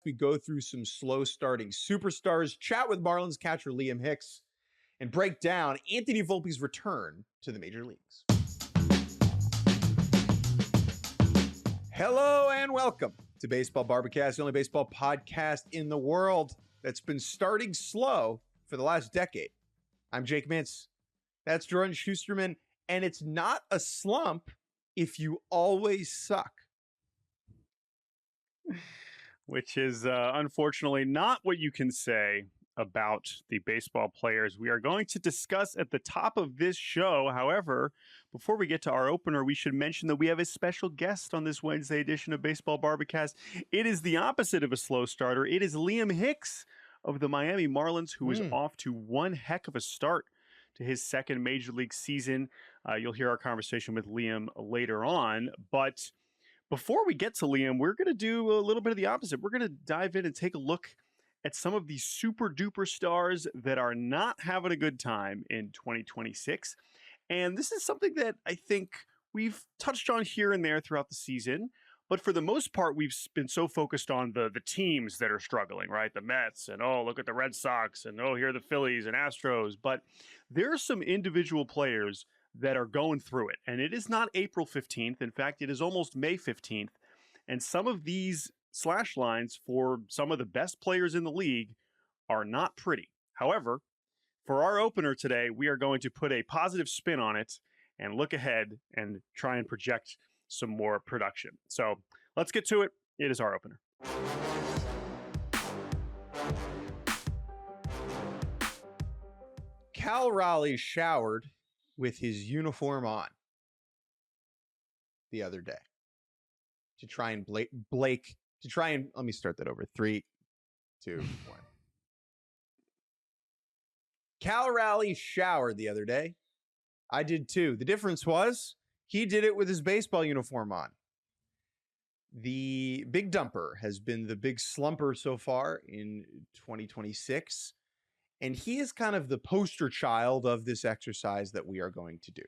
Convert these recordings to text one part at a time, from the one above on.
we go through some slow starting superstars, chat with Marlins catcher Liam Hicks, and break down Anthony Volpe's return to the major leagues. Hello and welcome to Baseball Barbacast, the only baseball podcast in the world that's been starting slow for the last decade. I'm Jake Mintz. That's Jordan Shusterman, and it's not a slump if you always suck. Which is unfortunately not what you can say about the baseball players we are going to discuss at the top of this show. However, before we get to our opener, we should mention that we have a special guest on this Wednesday edition of Baseball Barbacast. It is the opposite of a slow starter. It is Liam Hicks of the Miami Marlins, who is off to one heck of a start to his second major league season. You'll hear our conversation with Liam later on, but before we get to Liam, we're going to do a little bit of the opposite. We're going to dive in and take a look at some of the super duper stars that are not having a good time in 2026. And this is something that I think we've touched on here and there throughout the season. But for the most part, we've been so focused on the teams that are struggling, right? The Mets and, oh, look at the Red Sox and, oh, here are the Phillies and Astros. But there are some individual players that are going through it. And it is not April 15th. In fact, it is almost May 15th. And some of these slash lines for some of the best players in the league are not pretty. However, for our opener today, we are going to put a positive spin on it and look ahead and try and project some more production. So let's get to it. It is our opener. Cal Raleigh showered with his uniform on the other day to try and let me start that over. 3, 2, 1. Cal Raleigh showered the other day. I did too. The difference was he did it with his baseball uniform on. The big dumper has been the big slumper so far in 2026. And he is kind of the poster child of this exercise that we are going to do.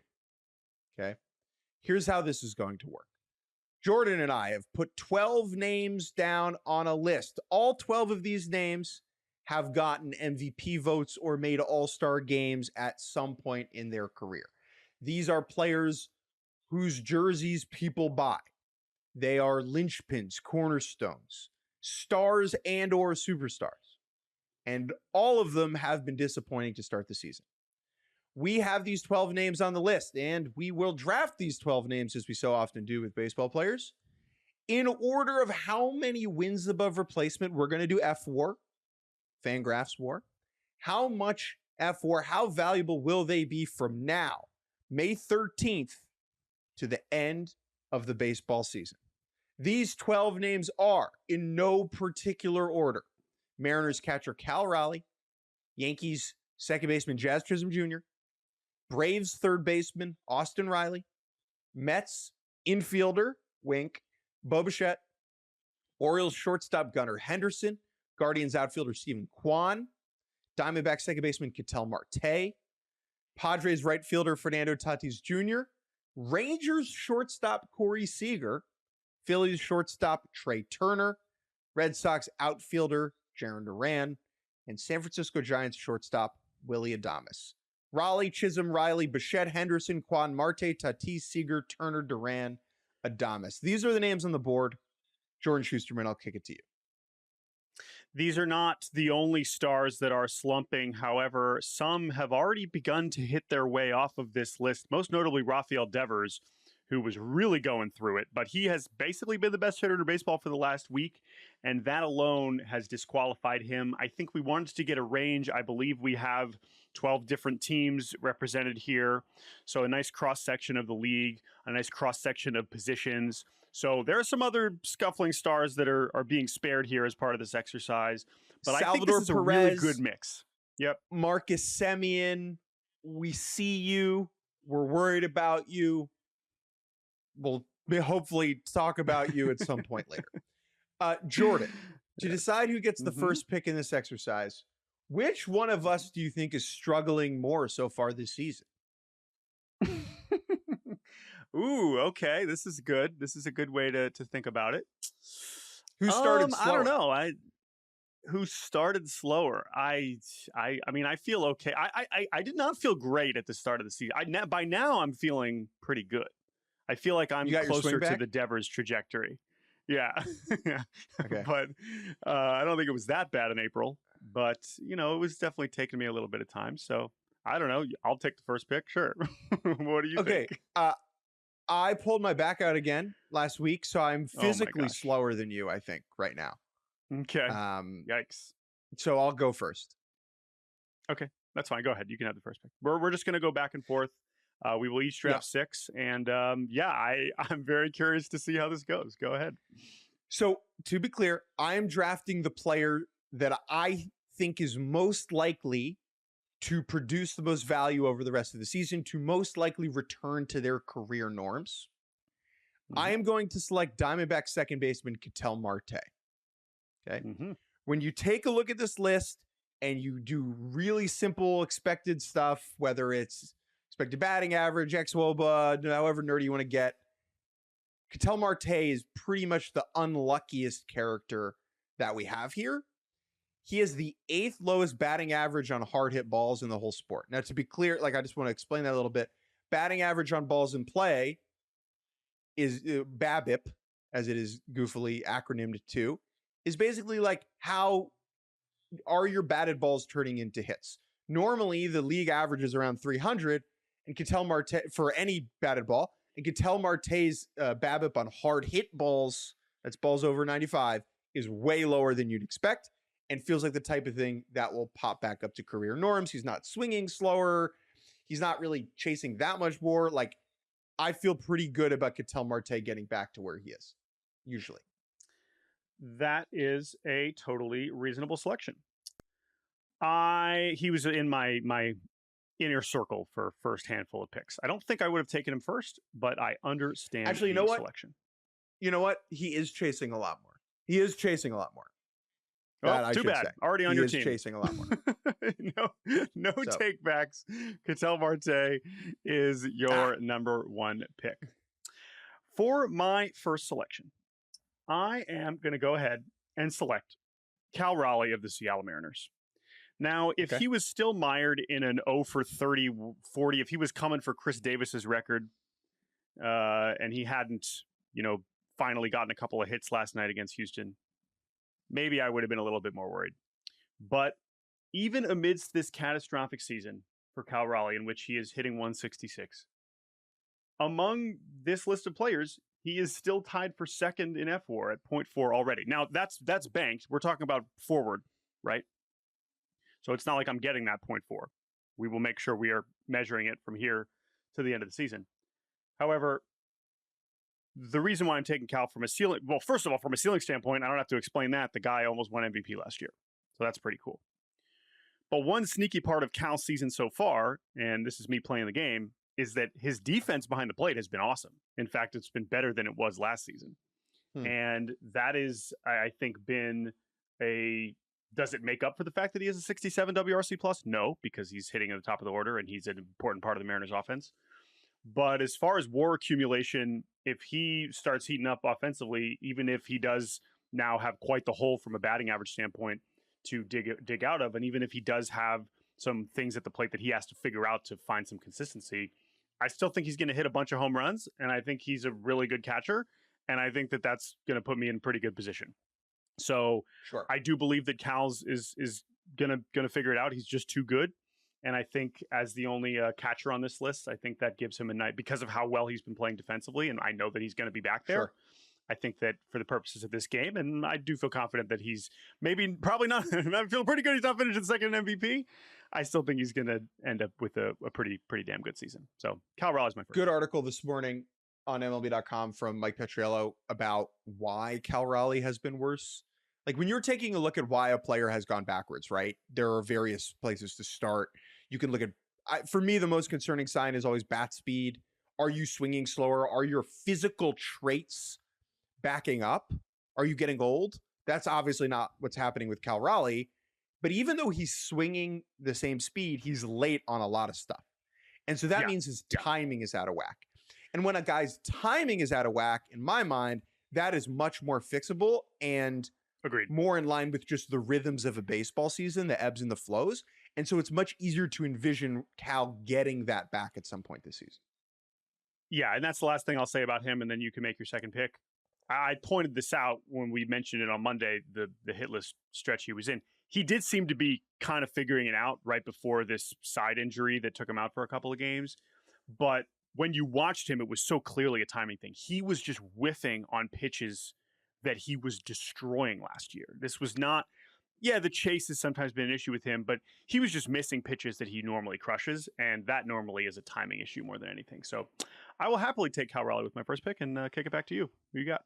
Okay. Here's how this is going to work. Jordan and I have put 12 names down on a list. All 12 of these names have gotten MVP votes or made all-star games at some point in their career. These are players whose jerseys people buy. They are linchpins, cornerstones, stars and or superstars. And all of them have been disappointing to start the season. We have these 12 names on the list, and we will draft these 12 names, as we so often do with baseball players, in order of how many wins above replacement. We're going to do F4, Fangraphs WAR. How much F4, how valuable will they be from now, May 13th, to the end of the baseball season? These 12 names are, in no particular order: Mariners catcher Cal Raleigh, Yankees second baseman Jazz Chisholm Jr., Braves third baseman Austin Riley, Mets infielder Wink Bo Bichette, Orioles shortstop Gunnar Henderson, Guardians outfielder Stephen Kwan, Diamondbacks second baseman Ketel Marte, Padres right fielder Fernando Tatis Jr., Rangers shortstop Corey Seager, Phillies shortstop Trey Turner, Red Sox outfielder Jarren Duran, and San Francisco Giants shortstop Willy Adames. Raleigh, Chisholm, Riley, Bichette, Henderson, Kwan, Marte, Tatis, Seager, Turner, Duran, Adames. These are the names on the board. Jordan Shusterman, I'll kick it to you. These are not the only stars that are slumping. However, some have already begun to hit their way off of this list, most notably Rafael Devers, who was really going through it. But he has basically been the best hitter in baseball for the last week, and that alone has disqualified him. I think we wanted to get a range. I believe we have 12 different teams represented here. So a nice cross-section of the league, a nice cross-section of positions. So there are some other scuffling stars that are being spared here as part of this exercise. But I think this is a really good mix. Yep. Marcus Semien, we see you. We're worried about you. We'll hopefully talk about you at some point later. Jordan, to decide who gets the first pick in this exercise, which one of us do you think is struggling more so far this season? Ooh, okay. This is good. This is a good way to think about it. Who started slower? I don't know. who started slower. I mean, I feel okay. I did not feel great at the start of the season. By now, I'm feeling pretty good. I feel like I'm You got your swing closer to back? the Devers trajectory. Yeah. Yeah. Okay. But I don't think it was that bad in April. But, you know, it was definitely taking me a little bit of time. So I don't know. I'll take the first pick. Sure. What do you think? I pulled my back out again last week, so I'm physically gosh. slower than you, I think, right now. Okay. Um, Yikes. so I'll go first. Okay. That's fine. Go ahead. You can have the first pick. We're just going to go back and forth. We will each draft 6. And I'm very curious to see how this goes. Go ahead. So to be clear, I am drafting the player that I think is most likely to produce the most value over the rest of the season, to most likely return to their career norms. Mm-hmm. I am going to select Diamondback second baseman Ketel Marte. Okay. Mm-hmm. When you take a look at this list and you do really simple expected stuff, whether it's expected batting average, xWOBA, however nerdy you want to get, Ketel Marte is pretty much the unluckiest character that we have here. He has the 8th lowest batting average on hard hit balls in the whole sport. Now, to be clear, I just want to explain that a little bit. Batting average on balls in play is BABIP, as it is goofily acronymed to, is basically like how are your batted balls turning into hits. Normally, the league average is around 300, and Ketel Marte for any batted ball, and Ketel Marte's BABIP on hard hit balls, that's balls over 95, is way lower than you'd expect. And feels like the type of thing that will pop back up to career norms. He's not swinging slower. He's not really chasing that much more. I feel pretty good about Ketel Marte getting back to where he is, usually. That is a totally reasonable selection. He was in my inner circle for first handful of picks. I don't think I would have taken him first, but I understand Actually, you know what? Selection. You know what? He is chasing a lot more. Oh, too bad. Say. Already on your team. Chasing a lot more. No take backs. Ketel Marte is your number 1 pick. For my first selection, I am going to go ahead and select Cal Raleigh of the Seattle Mariners. Now, if he was still mired in an 0 for 30, 40, if he was coming for Chris Davis's record, and he hadn't, finally gotten a couple of hits last night against Houston, maybe I would have been a little bit more worried. But even amidst this catastrophic season for Cal Raleigh, in which he is hitting 166, among this list of players, he is still tied for second in FWAR at 0.4 already. Now, that's banked. We're talking about forward, right? So it's not like I'm getting that 0.4. We will make sure we are measuring it from here to the end of the season. However, the reason why I'm taking Cal from a ceiling, well, first of all, from a ceiling standpoint, I don't have to explain that. The guy almost won MVP last year. So that's pretty cool. But one sneaky part of Cal's season so far, and this is me playing the game, is that his defense behind the plate has been awesome. In fact, it's been better than it was last season. And that is, I think, been does it make up for the fact that he has a 67 WRC plus? No, because he's hitting at the top of the order and he's an important part of the Mariners offense. But as far as WAR accumulation, if he starts heating up offensively, even if he does now have quite the hole from a batting average standpoint to dig out of, and even if he does have some things at the plate that he has to figure out to find some consistency, I still think he's going to hit a bunch of home runs, and I think he's a really good catcher, and I think that that's going to put me in pretty good position. So sure. I do believe that Cal's is going to figure it out. He's just too good. And I think as the only catcher on this list, I think that gives him a night because of how well he's been playing defensively. And I know that he's going to be back there. Sure. I think that for the purposes of this game, and I do feel confident that he's probably not, I'm feeling pretty good. He's not finishing second in MVP. I still think he's going to end up with a pretty damn good season. So Cal Raleigh's my first. Good article this morning on MLB.com from Mike Petriello about why Cal Raleigh has been worse. Like when you're taking a look at why a player has gone backwards, right? There are various places to start. You can look at, for me, the most concerning sign is always bat speed. Are you swinging slower? Are your physical traits backing up? Are you getting old? That's obviously not what's happening with Cal Raleigh. But even though he's swinging the same speed, he's late on a lot of stuff. And so that means his timing is out of whack. And when a guy's timing is out of whack, in my mind, that is much more fixable. And Agreed. more in line with just the rhythms of a baseball season, the ebbs and the flows. And so it's much easier to envision Cal getting that back at some point this season. Yeah, and that's the last thing I'll say about him, and then you can make your second pick. I pointed this out when we mentioned it on Monday, the hitless stretch he was in. He did seem to be kind of figuring it out right before this side injury that took him out for a couple of games. But when you watched him, it was so clearly a timing thing. He was just whiffing on pitches that he was destroying last year. This was not, the chase has sometimes been an issue with him, but he was just missing pitches that he normally crushes, and that normally is a timing issue more than anything. So I will happily take Cal Raleigh with my first pick and kick it back to you. Who you got?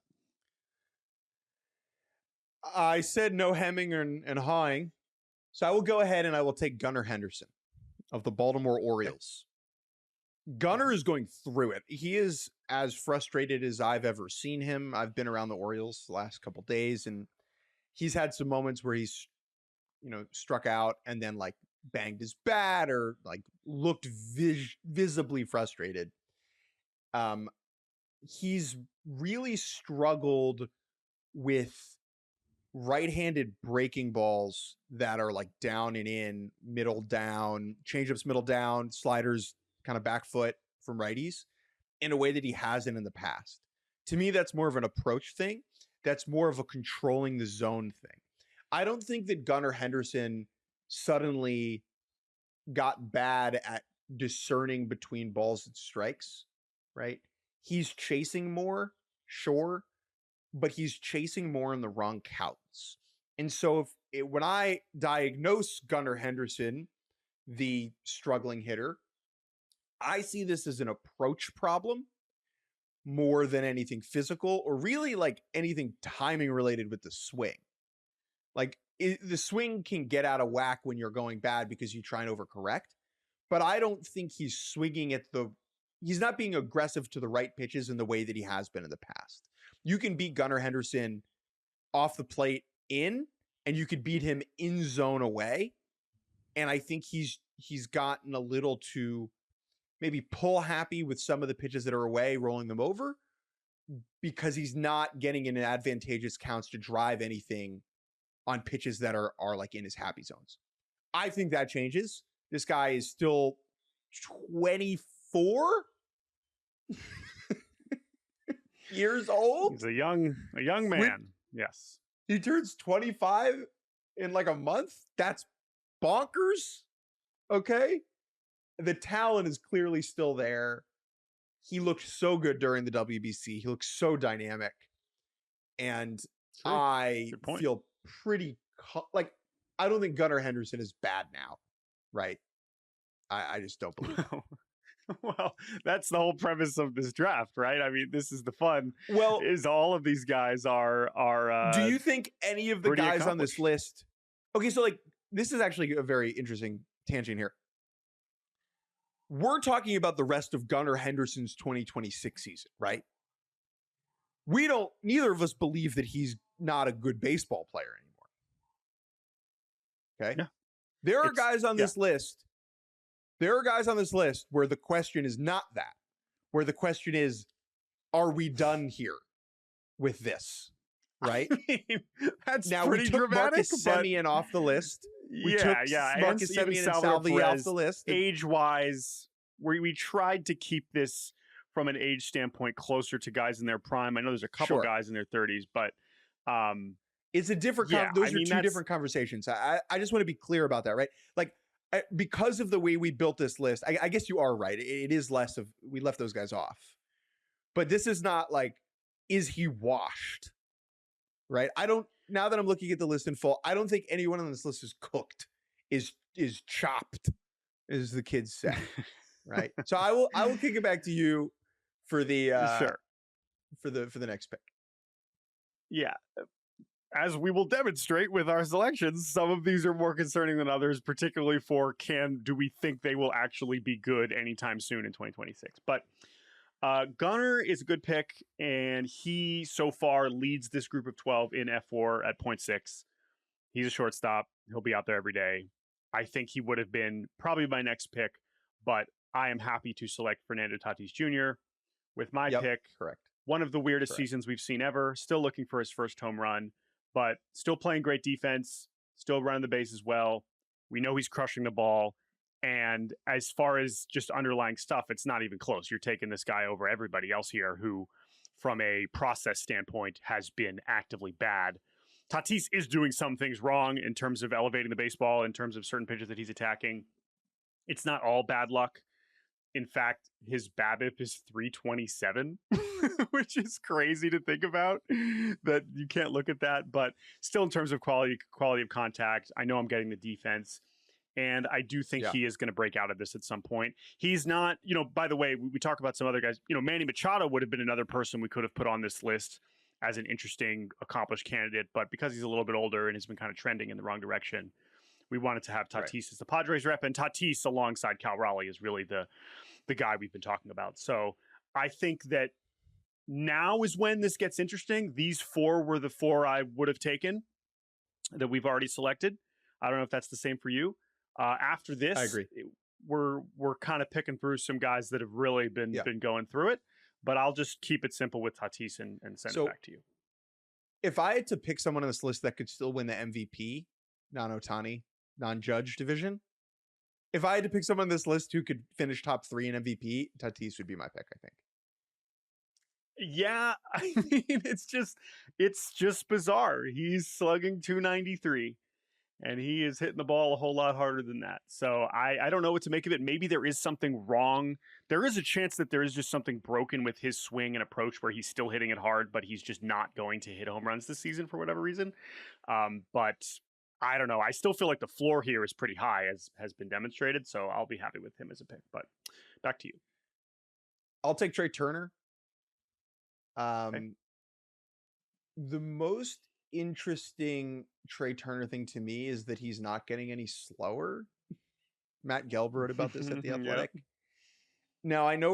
I said no hemming and hawing, so I will go ahead and I will take Gunnar Henderson of the Baltimore Orioles. Gunnar is going through it. He is as frustrated as I've ever seen him. I've been around the Orioles the last couple days, and he's had some moments where he's, struck out and then like banged his bat or like looked visibly frustrated. He's really struggled with right-handed breaking balls that are like down and in, middle down, changeups middle down, sliders kind of back foot from righties in a way that he hasn't in the past. To me, that's more of an approach thing. That's more of a controlling the zone thing. I don't think that Gunnar Henderson suddenly got bad at discerning between balls and strikes, right? He's chasing more, sure, but he's chasing more in the wrong counts. And so when I diagnose Gunnar Henderson, the struggling hitter, I see this as an approach problem more than anything physical or really like anything timing related with the swing. Like the swing can get out of whack when you're going bad because you try and overcorrect, but I don't think he's swinging he's not being aggressive to the right pitches in the way that he has been in the past. You can beat Gunnar Henderson off the plate in, and you could beat him in zone away. And I think he's gotten a little too maybe pull happy with some of the pitches that are away, rolling them over, because he's not getting in advantageous counts to drive anything on pitches that are like in his happy zones. I think that changes. This guy is still 24 years old. He's a young man. Yes. He turns 25 in like a month. That's bonkers. Okay. The talent is clearly still there. He looked so good during the WBC. He looks so dynamic. And True. I feel pretty I don't think Gunnar Henderson is bad now. Right. I just don't believe it. Well, that's the whole premise of this draft, right? I mean, this is the fun. Well, is all of these guys are do you think any of the guys on this list? Okay, so like this is actually a very interesting tangent here. We're talking about the rest of Gunnar Henderson's 2026 season, right? Neither of us believe that he's not a good baseball player anymore. Okay? Yeah. There are guys on this list. There are guys on this list where the question is not that. Where the question is, are we done here with this? Right? I mean, that's now pretty we took dramatic. Marcus Semien off the list. We took Marcus Semien and Salvi off the list. Age-wise, we tried to keep this from an age standpoint closer to guys in their prime. I know there's a couple guys in their 30s, but it's a different. Those are two different conversations. I just want to be clear about that, right? Like because of the way we built this list, I guess you are right. It is less of we left those guys off, but this is not like is he washed, right? Now that I'm looking at the list in full, I don't think anyone on this list is cooked, is chopped, as the kids say. Right. So I will kick it back to you for the for the next pick. Yeah. As we will demonstrate with our selections, some of these are more concerning than others, particularly for do we think they will actually be good anytime soon in 2026. But Gunnar is a good pick, and he so far leads this group of 12 in F4 at 0.6. He's a shortstop. He'll be out there every day. I think he would have been probably my next pick, but I am happy to select Fernando Tatis Jr. with my pick. Correct. One of the weirdest seasons we've seen ever. Still looking for his first home run. but still playing great defense, still running the bases well. We know he's crushing the ball. And as far as just underlying stuff, it's not even close. You're taking this guy over everybody else here who, from a process standpoint, has been actively bad. Tatis is doing some things wrong in terms of elevating the baseball, in terms of certain pitches that he's attacking. It's not all bad luck. In fact, his BABIP is 327, which is crazy to think about, that you can't look at that. But still, in terms of quality of contact, I know I'm getting the defense. And I do think he is going to break out of this at some point. He's not, by the way, we talk about some other guys. Manny Machado would have been another person we could have put on this list as an interesting, accomplished candidate. But because he's a little bit older and has been kind of trending in the wrong direction, we wanted to have Tatis as the Padres rep. And Tatis alongside Cal Raleigh is really the guy we've been talking about. So I think that now is when this gets interesting. These 4 were the 4 I would have taken that we've already selected. I don't know if that's the same for you. After this, I agree. We're kind of picking through some guys that have really been going through it, but I'll just keep it simple with Tatis and send it back to you. If I had to pick someone on this list that could still win the MVP, non-Ohtani, non-Judge division, if I had to pick someone on this list who could finish top 3 in MVP, Tatis would be my pick, I think. Yeah, I mean, it's just bizarre. He's slugging 293. And he is hitting the ball a whole lot harder than that. So I don't know what to make of it. Maybe there is something wrong. There is a chance that there is just something broken with his swing and approach where he's still hitting it hard, but he's just not going to hit home runs this season for whatever reason. But I don't know. I still feel like the floor here is pretty high, as has been demonstrated. So I'll be happy with him as a pick. But back to you. I'll take Trey Turner. Okay. The most interesting Trey Turner thing to me is that he's not getting any slower. Matt Gelb wrote about this at The Athletic. Now, I know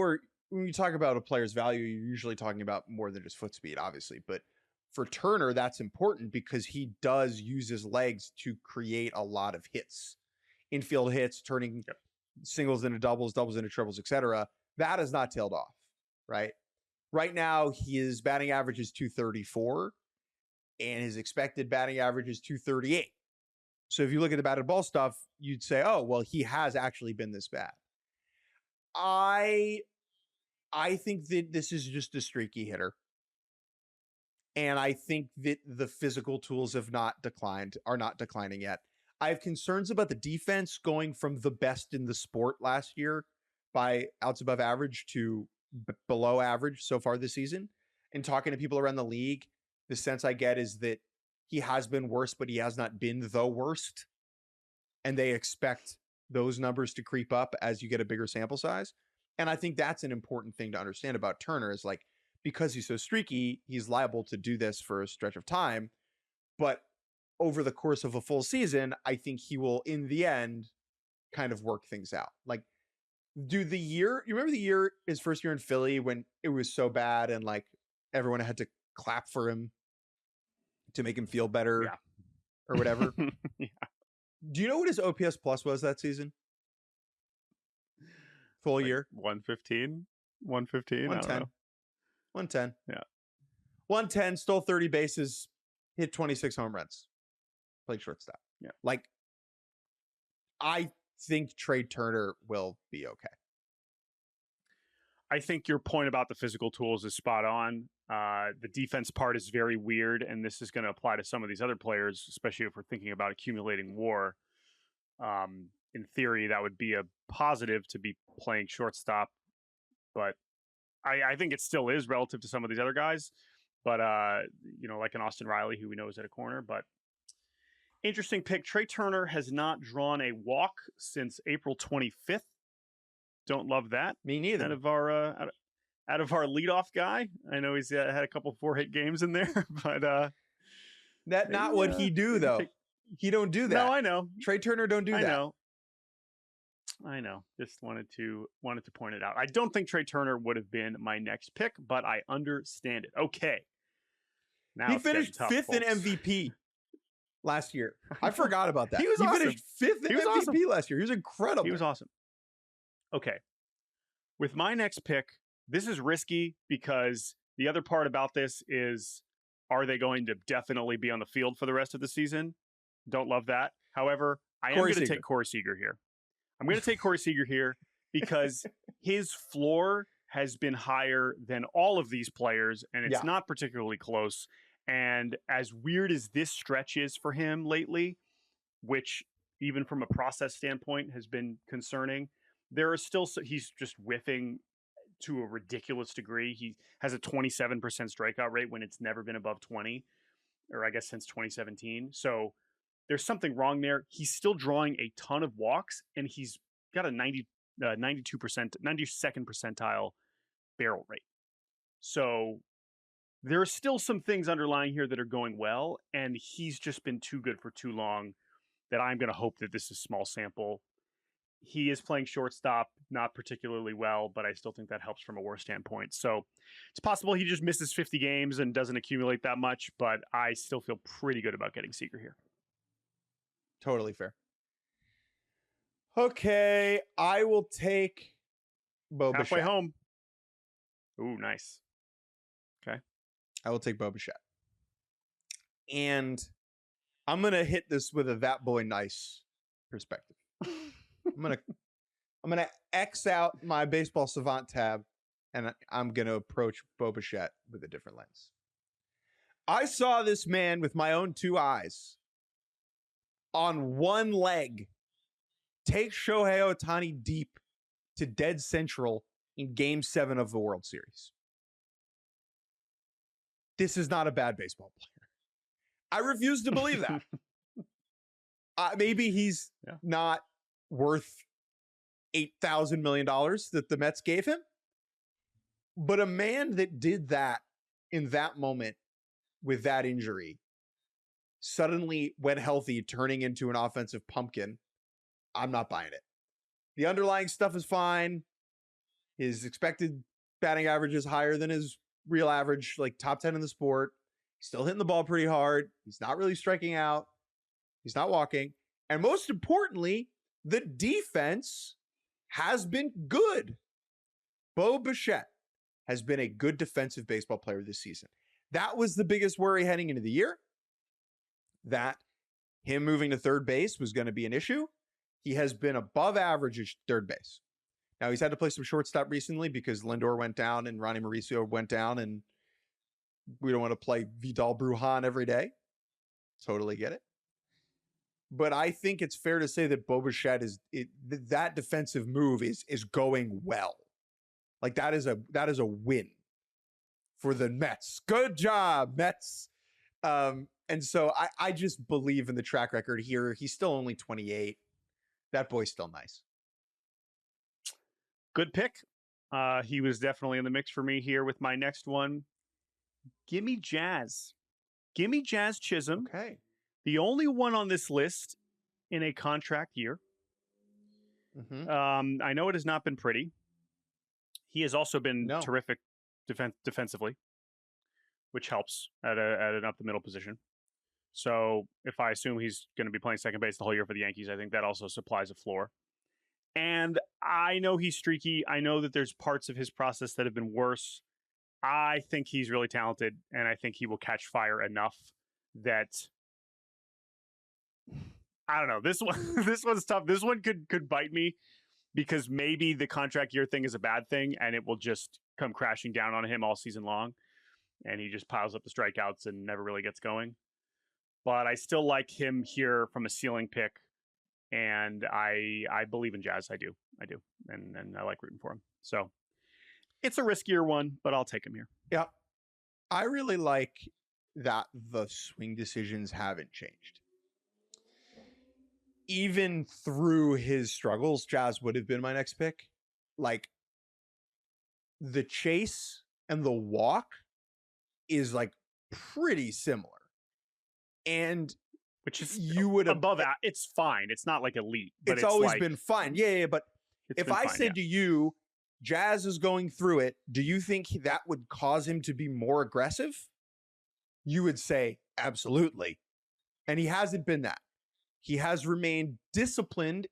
when you talk about a player's value, you're usually talking about more than just foot speed, obviously. But for Turner, that's important because he does use his legs to create a lot of hits, infield hits, turning singles into doubles, doubles into triples, etc. That is not tailed off, right? Right now, his batting average is 234. And his expected batting average is 238. So if you look at the batted ball stuff, you'd say, oh, well, he has actually been this bad. I think that this is just a streaky hitter. And I think that the physical tools are not declining yet. I have concerns about the defense going from the best in the sport last year by outs above average to below average so far this season. And talking to people around the league, the sense I get is that he has been worse, but he has not been the worst. And they expect those numbers to creep up as you get a bigger sample size. And I think that's an important thing to understand about Turner is like, because he's so streaky, he's liable to do this for a stretch of time. But over the course of a full season, I think he will, in the end, kind of work things out. Like, you remember his first year in Philly when it was so bad and like everyone had to clap for him to make him feel better or whatever? Do you know what his OPS plus was that season? Full year? 115? 115? 110. 110. Yeah. 110, stole 30 bases, hit 26 home runs, played shortstop. Yeah. Like, I think Trey Turner will be okay. I think your point about the physical tools is spot on. The defense part is very weird, and this is going to apply to some of these other players, especially if we're thinking about accumulating WAR. In theory, that would be a positive to be playing shortstop, but I think it still is relative to some of these other guys. But, like an Austin Riley, who we know is at a corner. But interesting pick. Trey Turner has not drawn a walk since April 25th. Don't love that. Me neither. Out of our leadoff guy, I know he's had a couple 4-hit games in there, but that's not what he do though. He don't do that. No, I know. Trey Turner don't do that. I know. Just wanted to point it out. I don't think Trey Turner would have been my next pick, but I understand it. Okay. Now he finished fifth in MVP last year. I forgot about that. He finished fifth in MVP last year. He was incredible. He was awesome. Okay. With my next pick, this is risky because the other part about this is Are they going to definitely be on the field for the rest of the season? Don't love that. However, I am Corey going to Seager. take Corey Seager here. I'm going to take Corey Seager here because his floor has been higher than all of these players, and it's not particularly close. And as weird as this stretch is for him lately, which even from a process standpoint has been concerning, there are still, he's just whiffing to a ridiculous degree. He has a 27% strikeout rate when it's never been above 20, or I guess since 2017. So there's something wrong there. He's still drawing a ton of walks, and he's got a 92%, 92nd percentile barrel rate. So there are still some things underlying here that are going well, and he's just been too good for too long that I'm going to hope that this is small sample. He is playing shortstop, not particularly well, but I still think that helps from a WAR standpoint. So it's possible he just misses 50 games and doesn't accumulate that much, but I still feel pretty good about getting Seager here. Totally fair. Okay, I will take Bo Bichette. Halfway home. Ooh, nice. Okay. I will take Bo Bichette. And I'm going to hit this with a that boy nice perspective. I'm gonna X out my baseball savant tab, and I'm gonna approach Bo Bichette with a different lens. I saw this man with my own two eyes on one leg take Shohei Ohtani deep to dead central in Game 7 of the World Series. This is not a bad baseball player. I refuse to believe that. Maybe he's not worth $8,000 million that the Mets gave him. But a man that did that in that moment with that injury suddenly went healthy, turning into an offensive pumpkin. I'm not buying it. The underlying stuff is fine. His expected batting average is higher than his real average, like top 10 in the sport. He's still hitting the ball pretty hard. He's not really striking out. He's not walking. And most importantly, the defense has been good. Bo Bichette has been a good defensive baseball player this season. That was the biggest worry heading into the year, that him moving to third base was going to be an issue. He has been above average at third base. Now, he's had to play some shortstop recently because Lindor went down and Ronnie Mauricio went down, and we don't want to play Vidal Brujan every day. Totally get it. But I think it's fair to say that Bo Bichette that defensive move is going well. Like that is a win for the Mets. Good job, Mets. And so I just believe in the track record here. He's still only 28. That boy's still nice. Good pick. He was definitely in the mix for me here with my next one. Gimme Jazz. Gimme Jazz Chisholm. Okay. The only one on this list in a contract year. Mm-hmm. I know it has not been pretty. He has also been terrific defensively, which helps at an up the middle position. So if I assume he's going to be playing second base the whole year for the Yankees, I think that also supplies a floor. And I know he's streaky. I know that there's parts of his process that have been worse. I think he's really talented, and I think he will catch fire enough that I don't know. This one's tough. This one could bite me because maybe the contract year thing is a bad thing and it will just come crashing down on him all season long, and he just piles up the strikeouts and never really gets going. But I still like him here from a ceiling pick, and I believe in Jazz. I do, and I like rooting for him. So it's a riskier one, but I'll take him here. Yeah, I really like that the swing decisions haven't changed. Even through his struggles, Jazz would have been my next pick. Like, the chase and the walk is like pretty similar. And which is you would above that. It's fine. It's not like elite, but it's always been fine. Yeah. But if I said to you, Jazz is going through it, do you think that would cause him to be more aggressive? You would say absolutely. And he hasn't been that. He has remained disciplined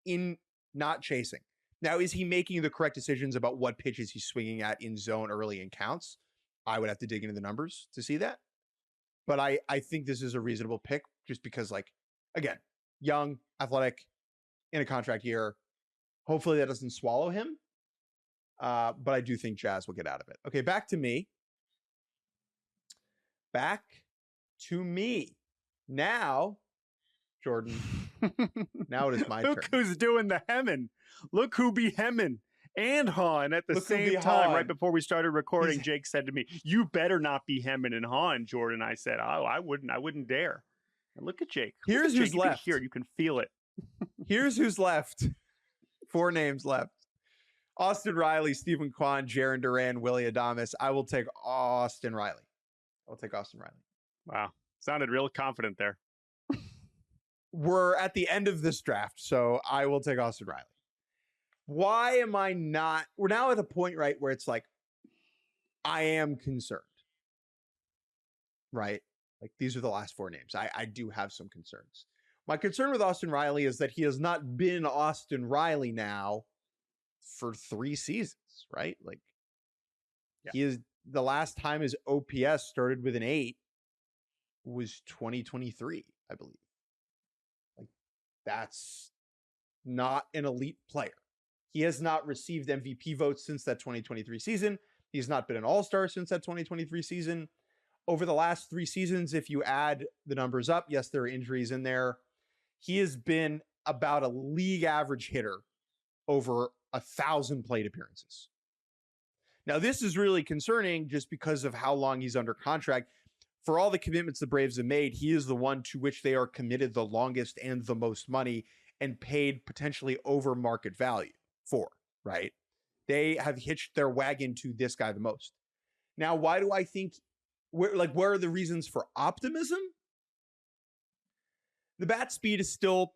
in not chasing. Now, is he making the correct decisions about what pitches he's swinging at in zone early in counts? I would have to dig into the numbers to see that. But I think this is a reasonable pick just because, like, again, young, athletic, in a contract year. Hopefully that doesn't swallow him. But I do think Jazz will get out of it. Okay, back to me. Now, Jordan, now it is my turn. Look who's doing the hemming. Look who be hemming. And Hahn at the same time, right before we started recording, Jake said to me, "You better not be hemming and Hahn, Jordan." I said, "Oh, I wouldn't dare." And look at Jake. Here's who's left. Here, you can feel it. Here's who's left. 4 names left. Austin Riley, Stephen Kwan, Jarren Duran, Willy Adames. I will take Austin Riley. Wow. Sounded real confident there. We're at the end of this draft, so I will take Austin Riley. Why am I not? We're now at a point, right, where it's like, I am concerned, right? Like, these are the last 4 names. I do have some concerns. My concern with Austin Riley is that he has not been Austin Riley now for 3 seasons, right? Like, he is, the last time his OPS started with an 8 was 2023, I believe. Like, that's not an elite player. He has not received MVP votes since that 2023 season. He's not been an all-star since that 2023 season. Over the last 3 seasons, if you add the numbers up, yes, there are injuries in there. He has been about a league average hitter over 1,000 plate appearances. Now, this is really concerning just because of how long he's under contract. For all the commitments the Braves have made, he is the one to which they are committed the longest and the most money and paid potentially over market value for, right? They have hitched their wagon to this guy the most. Now, why do I think, where are the reasons for optimism? The bat speed is still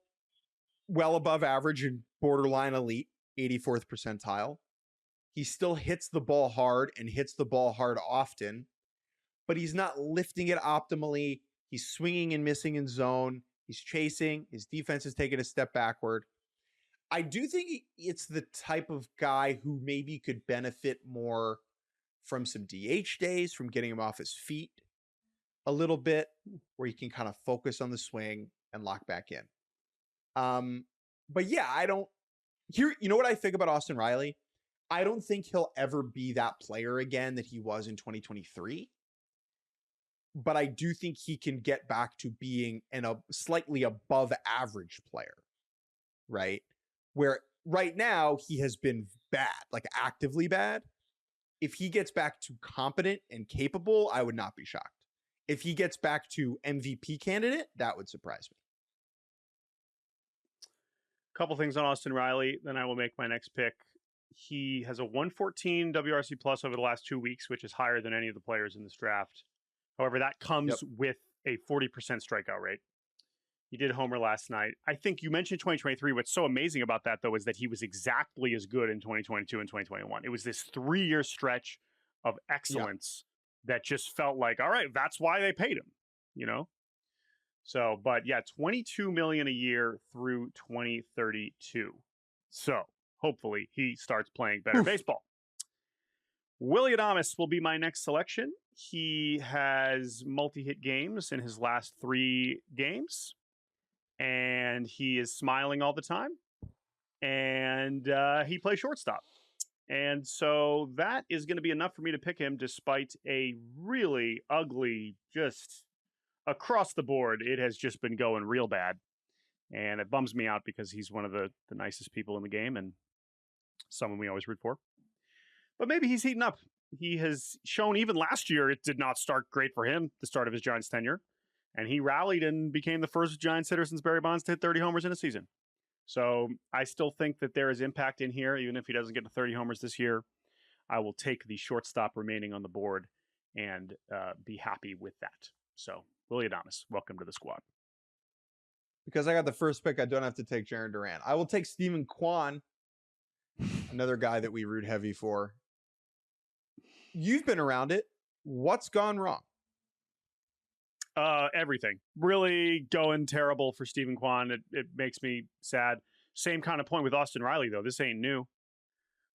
well above average and borderline elite, 84th percentile. He still hits the ball hard and hits the ball hard often, but he's not lifting it optimally. He's swinging and missing in zone. He's chasing. His defense is taking a step backward. I do think it's the type of guy who maybe could benefit more from some DH days, from getting him off his feet a little bit, where he can kind of focus on the swing and lock back in. But yeah, you know what I think about Austin Riley? I don't think he'll ever be that player again that he was in 2023. But I do think he can get back to being a slightly above average player, right? Where right now he has been bad, like actively bad. If he gets back to competent and capable, I would not be shocked. If he gets back to MVP candidate, that would surprise me. Couple things on Austin Riley, then I will make my next pick. He has a 114 WRC plus over the last 2 weeks, which is higher than any of the players in this draft. However, that comes with a 40% strikeout rate. He did homer last night. I think you mentioned 2023. What's so amazing about that, though, is that he was exactly as good in 2022 and 2021. It was this 3-year stretch of excellence that just felt like, all right, that's why they paid him, you know? So, but yeah, $22 million a year through 2032. So hopefully he starts playing better baseball. Willy Adames will be my next selection. He has multi-hit games in his last 3 games, and he is smiling all the time, and he plays shortstop. And so that is going to be enough for me to pick him, despite a really ugly, just across the board, it has just been going real bad. And it bums me out because he's one of the nicest people in the game and someone we always root for. But maybe he's heating up. He has shown even last year it did not start great for him, the start of his Giants tenure. And he rallied and became the first Giants hitter since Barry Bonds to hit 30 homers in a season. So I still think that there is impact in here, even if he doesn't get to 30 homers this year. I will take the shortstop remaining on the board and be happy with that. So, Willy Adames, welcome to the squad. Because I got the first pick, I don't have to take Jarren Duran. I will take Stephen Kwan, another guy that we root heavy for. You've been around it. What's gone wrong? Everything. Really going terrible for Stephen Kwan. It makes me sad. Same kind of point with Austin Riley, though. This ain't new.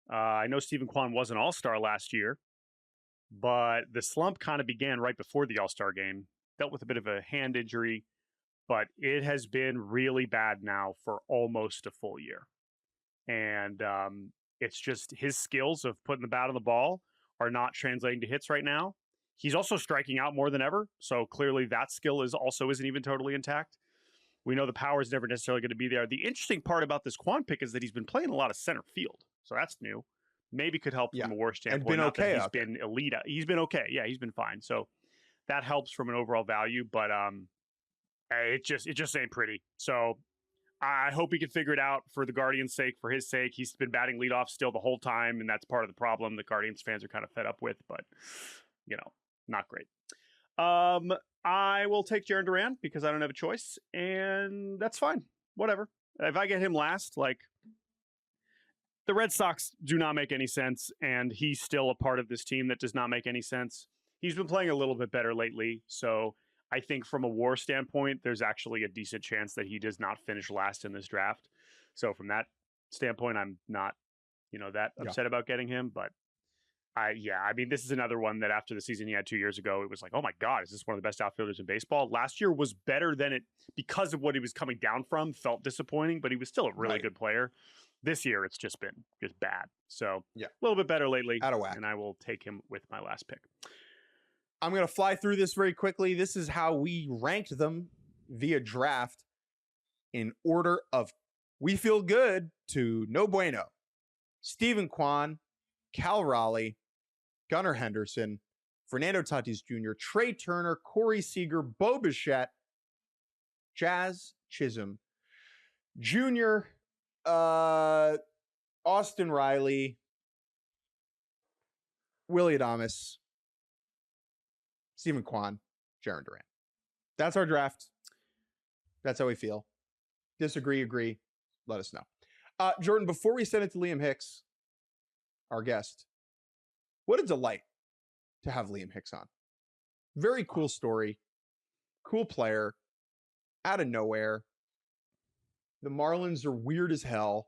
I know Stephen Kwan was an all-star last year, but the slump kind of began right before the all-star game. dealt with a bit of a hand injury, but it has been really bad now for almost a full year. And it's just his skills of putting the bat on the ball are not translating to hits right now. He's also striking out more than ever. So clearly that skill isn't even totally intact. We know the power is never necessarily going to be there. The interesting part about this Quan pick is that he's been playing a lot of center field. So that's new. Maybe could help from a WAR standpoint. And been okay. He's been elite. He's been okay. Yeah, he's been fine. So that helps from an overall value, but it just ain't pretty. So I hope he can figure it out for the Guardians' sake, for his sake. He's been batting leadoff still the whole time, and that's part of the problem the Guardians fans are kind of fed up with, but, not great. I will take Jarren Duran because I don't have a choice, and that's fine. Whatever. If I get him last, the Red Sox do not make any sense, and he's still a part of this team that does not make any sense. He's been playing a little bit better lately, so I think from a WAR standpoint, there's actually a decent chance that he does not finish last in this draft. So from that standpoint, I'm not, that upset about getting him. But this is another one that after the season he had 2 years ago, it was like, oh my God, is this one of the best outfielders in baseball? Last year was better than it because of what he was coming down from, felt disappointing, but he was still a really good player. This year, it's just been bad. So a little bit better lately. Out of whack. And I will take him with my last pick. I'm going to fly through this very quickly. This is how we ranked them via draft in order of we feel good to no bueno. Steven Kwan, Cal Raleigh, Gunnar Henderson, Fernando Tatis Jr., Trey Turner, Corey Seager, Bo Bichette, Jazz Chisholm, Jr., Austin Riley, Willie Adames, Steven Kwan, Jarren Duran. That's our draft. That's how we feel. Disagree, agree, let us know. Jordan, before we send it to Liam Hicks, our guest, what a delight to have Liam Hicks on. Very cool story. Cool player. Out of nowhere. The Marlins are weird as hell.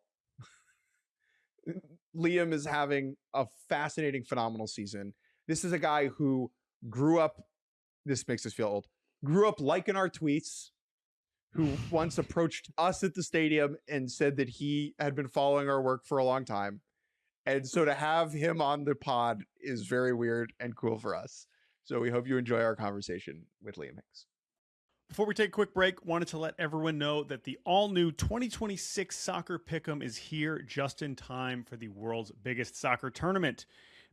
Liam is having a fascinating, phenomenal season. This is a guy who grew up, this makes us feel old, grew up liking our tweets, who once approached us at the stadium and said that he had been following our work for a long time. And so to have him on the pod is very weird and cool for us. So we hope you enjoy our conversation with Liam Hicks. Before we take a quick break, wanted to let everyone know that the all-new 2026 Soccer Pick'em is here just in time for the world's biggest soccer tournament.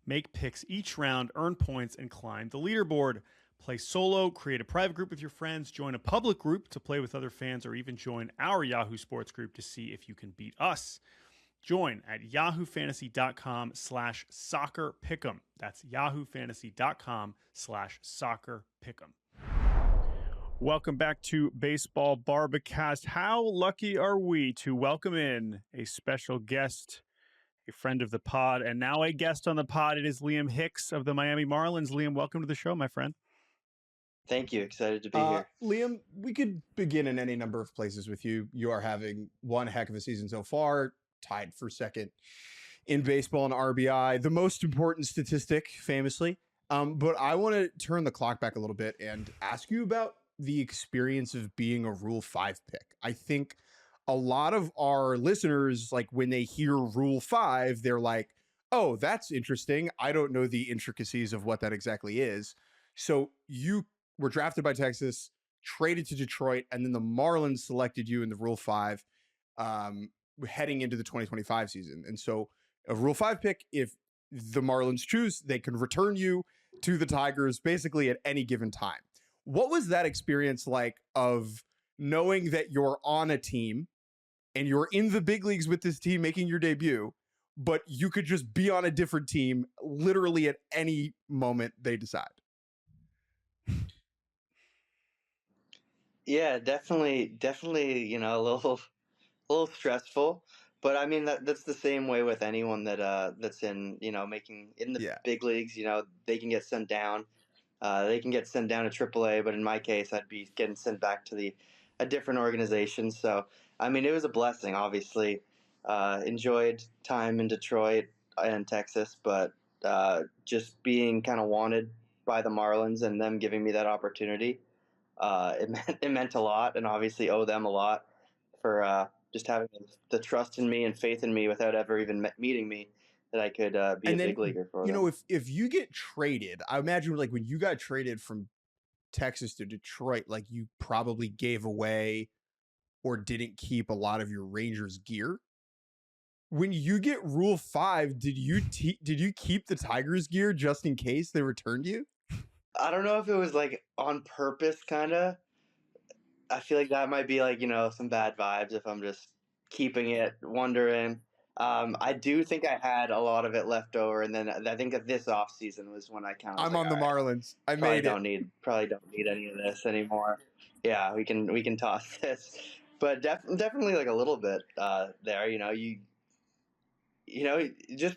Make picks each round, earn points, and climb the leaderboard. Play solo, create a private group with your friends, join a public group to play with other fans, or even join our Yahoo Sports group to see if you can beat us. Join at yahoofantasy.com/soccerpick'em. That's yahoofantasy.com/soccerpick'em. Welcome back to Baseball Barbacast. How lucky are we to welcome in a special guest, a friend of the pod, and now a guest on the pod. It is Liam Hicks of the Miami Marlins. Liam, welcome to the show, my friend. Thank you. Excited to be here. Liam, we could begin in any number of places with you. You are having one heck of a season so far, tied for second in baseball in RBI, the most important statistic, famously. But I want to turn the clock back a little bit and ask you about the experience of being a Rule 5 pick. I think a lot of our listeners, like when they hear Rule 5, they're like, oh, that's interesting. I don't know the intricacies of what that exactly is. So you were drafted by Texas, traded to Detroit, and then the Marlins selected you in the Rule 5 heading into the 2025 season. And so a Rule 5 pick, if the Marlins choose, they can return you to the Tigers basically at any given time. What was that experience like of knowing that you're on a team and you're in the big leagues with this team making your debut, but you could just be on a different team literally at any moment they decide? Yeah, definitely, a little stressful, but I mean that's the same way with anyone that's in, making in the big leagues. They can get sent down. They can get sent down to AAA, but in my case, I'd be getting sent back to a different organization. So, I mean, it was a blessing, obviously. Enjoyed time in Detroit and Texas, but just being kind of wanted by the Marlins and them giving me that opportunity it meant a lot, and obviously owe them a lot for just having the trust in me and faith in me without ever even meeting me, that I could be and a then, big leaguer for them. You know, if you get traded, I imagine like when you got traded from Texas to Detroit, like you probably gave away or didn't keep a lot of your Rangers gear. When you get Rule 5, did you keep the Tigers gear just in case they returned you? I don't know if it was like on purpose, kind of. I feel like that might be like, some bad vibes if I'm just keeping it, wondering. I do think I had a lot of it left over, and then I think that this offseason was when I kind of I'm on the Marlins. I made it. Probably don't need any of this anymore. Yeah, we can toss this, but definitely like a little bit there. Just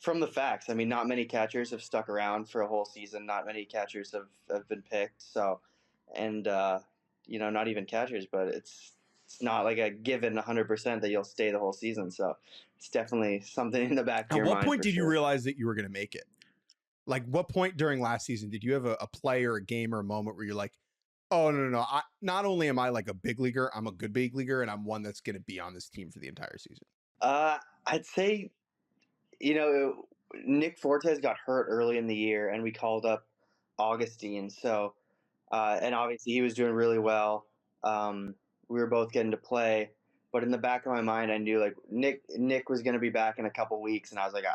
from the facts. I mean, not many catchers have stuck around for a whole season. Not many catchers have been picked. So, and not even catchers, but it's not like a given 100% that you'll stay the whole season. So it's definitely something in the back of your mind. At what point did you realize that you were going to make it? Like, what point during last season did you have a play or a game or a moment where you're like, oh, no. Not only am I like a big leaguer, I'm a good big leaguer, and I'm one that's going to be on this team for the entire season? I'd say, Nick Fortes got hurt early in the year, and we called up Augustine. So, and obviously he was doing really well. We were both getting to play, but in the back of my mind, I knew like Nick was going to be back in a couple weeks, and I was like,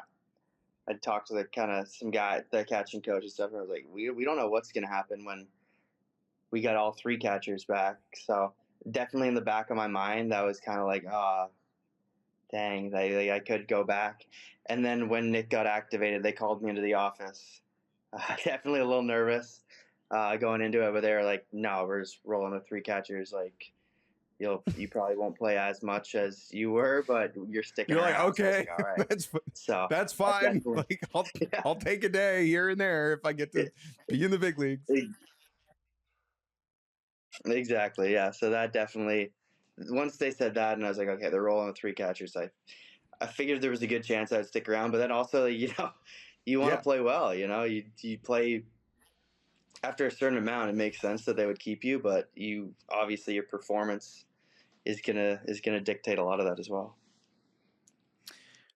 I'd talked to some guy, the catching coach and stuff, and I was like, we don't know what's going to happen when we got all three catchers back. So definitely in the back of my mind, that was kind of like, dang, I could go back. And then when Nick got activated, they called me into the office. Definitely a little nervous going into it, but they were like, no, we're just rolling with three catchers. Like, you probably won't play as much as you were, but you're sticking around. You're like, okay, so like, all right. that's fine. Like, I'll take a day here and there if I get to be in the big leagues. Exactly, yeah. So that definitely, once they said that, and I was like, okay, they're rolling with three catchers, I figured there was a good chance I'd stick around. But then also, you want to play well. You play after a certain amount. It makes sense that they would keep you, but obviously your performance is gonna dictate a lot of that as well.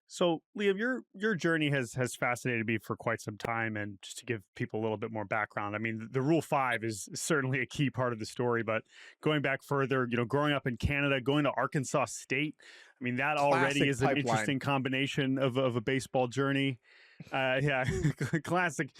So, Liam, your journey has fascinated me for quite some time, and just to give people a little bit more background, I mean, the Rule 5 is certainly a key part of the story, but going back further, growing up in Canada, going to Arkansas State, I mean, that already is an interesting combination of a baseball journey. Yeah, classic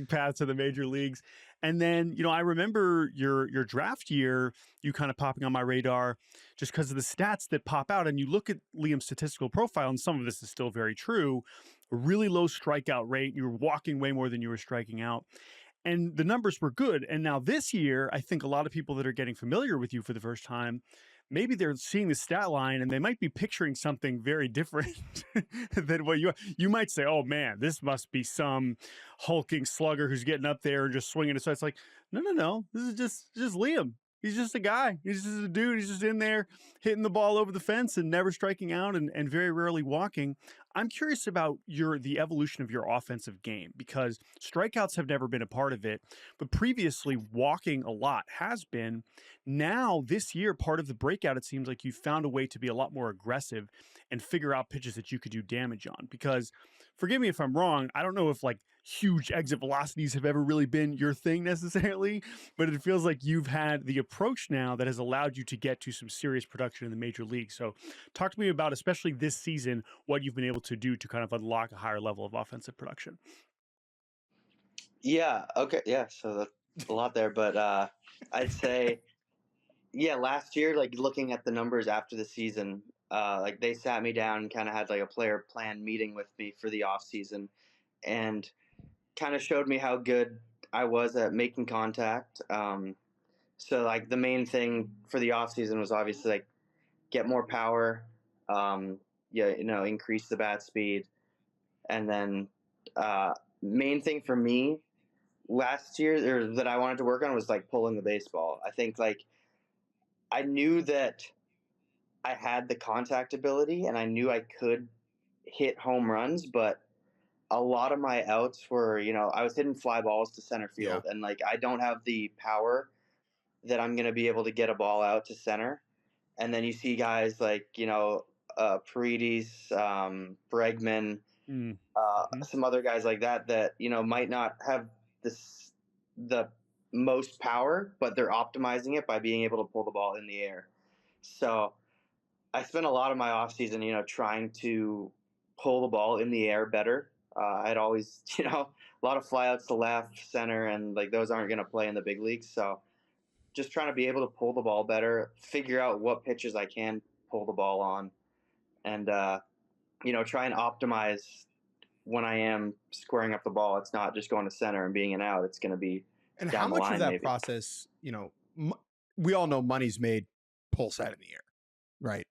path to the major leagues. And then, I remember your draft year, you kind of popping on my radar just because of the stats that pop out. And you look at Liam's statistical profile, and some of this is still very true, a really low strikeout rate. You were walking way more than you were striking out. And the numbers were good. And now this year, I think a lot of people that are getting familiar with you for the first time, maybe they're seeing the stat line and they might be picturing something very different than what you might say, oh man, this must be some hulking slugger who's getting up there and just swinging it. So it's like, no, this is just Liam. He's just a guy. He's just a dude. He's just in there hitting the ball over the fence and never striking out and very rarely walking. I'm curious about the evolution of your offensive game, because strikeouts have never been a part of it, but previously walking a lot has been. Now, this year, part of the breakout, it seems like you found a way to be a lot more aggressive and figure out pitches that you could do damage on. Because, forgive me if I'm wrong, I don't know if like huge exit velocities have ever really been your thing necessarily, but it feels like you've had the approach now that has allowed you to get to some serious production in the major league. So talk to me about, especially this season, what you've been able to do to kind of unlock a higher level of offensive production. Yeah. Okay. Yeah. So that's a lot there, but I'd say, yeah, last year, like looking at the numbers after the season, like they sat me down and kind of had like a player plan meeting with me for the off season, and kind of showed me how good I was at making contact. So like the main thing for the off season was obviously like get more power, increase the bat speed. And then main thing for me last year, or that I wanted to work on, was like pulling the baseball. I think like I knew that I had the contact ability and I knew I could hit home runs, but a lot of my outs were, I was hitting fly balls to center field, and like I don't have the power that I'm going to be able to get a ball out to center. And then you see guys like, Paredes, Bregman, some other guys like that, might not have the most power, but they're optimizing it by being able to pull the ball in the air. So I spent a lot of my offseason, trying to pull the ball in the air better. I'd always, a lot of flyouts to left, center, and like those aren't going to play in the big leagues. So just trying to be able to pull the ball better, figure out what pitches I can pull the ball on, and try and optimize when I am squaring up the ball. It's not just going to center and being an out. It's going to be and down how much the line, of that maybe. process, we all know money's made pull side in the air, right?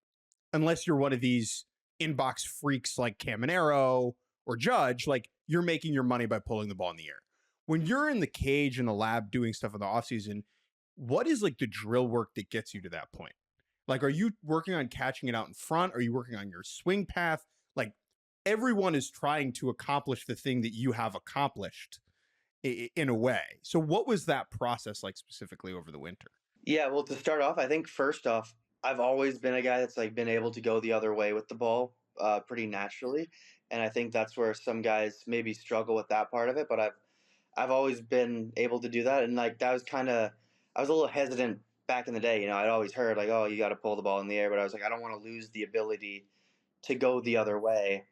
Unless you're one of these inbox freaks like Caminero or Judge, like you're making your money by pulling the ball in the air. When you're in the cage in the lab doing stuff in the offseason, what is like the drill work that gets you to that point? Like, are you working on catching it out in front? Are you working on your swing path? Like, everyone is trying to accomplish the thing that you have accomplished in a way. So what was that process like specifically over the winter? Yeah, well, to start off, I think first off, I've always been a guy that's like been able to go the other way with the ball pretty naturally. And I think that's where some guys maybe struggle with that part of it. But I've always been able to do that. And like that was I was a little hesitant back in the day. I'd always heard like, oh, you got to pull the ball in the air. But I was like, I don't want to lose the ability to go the other way.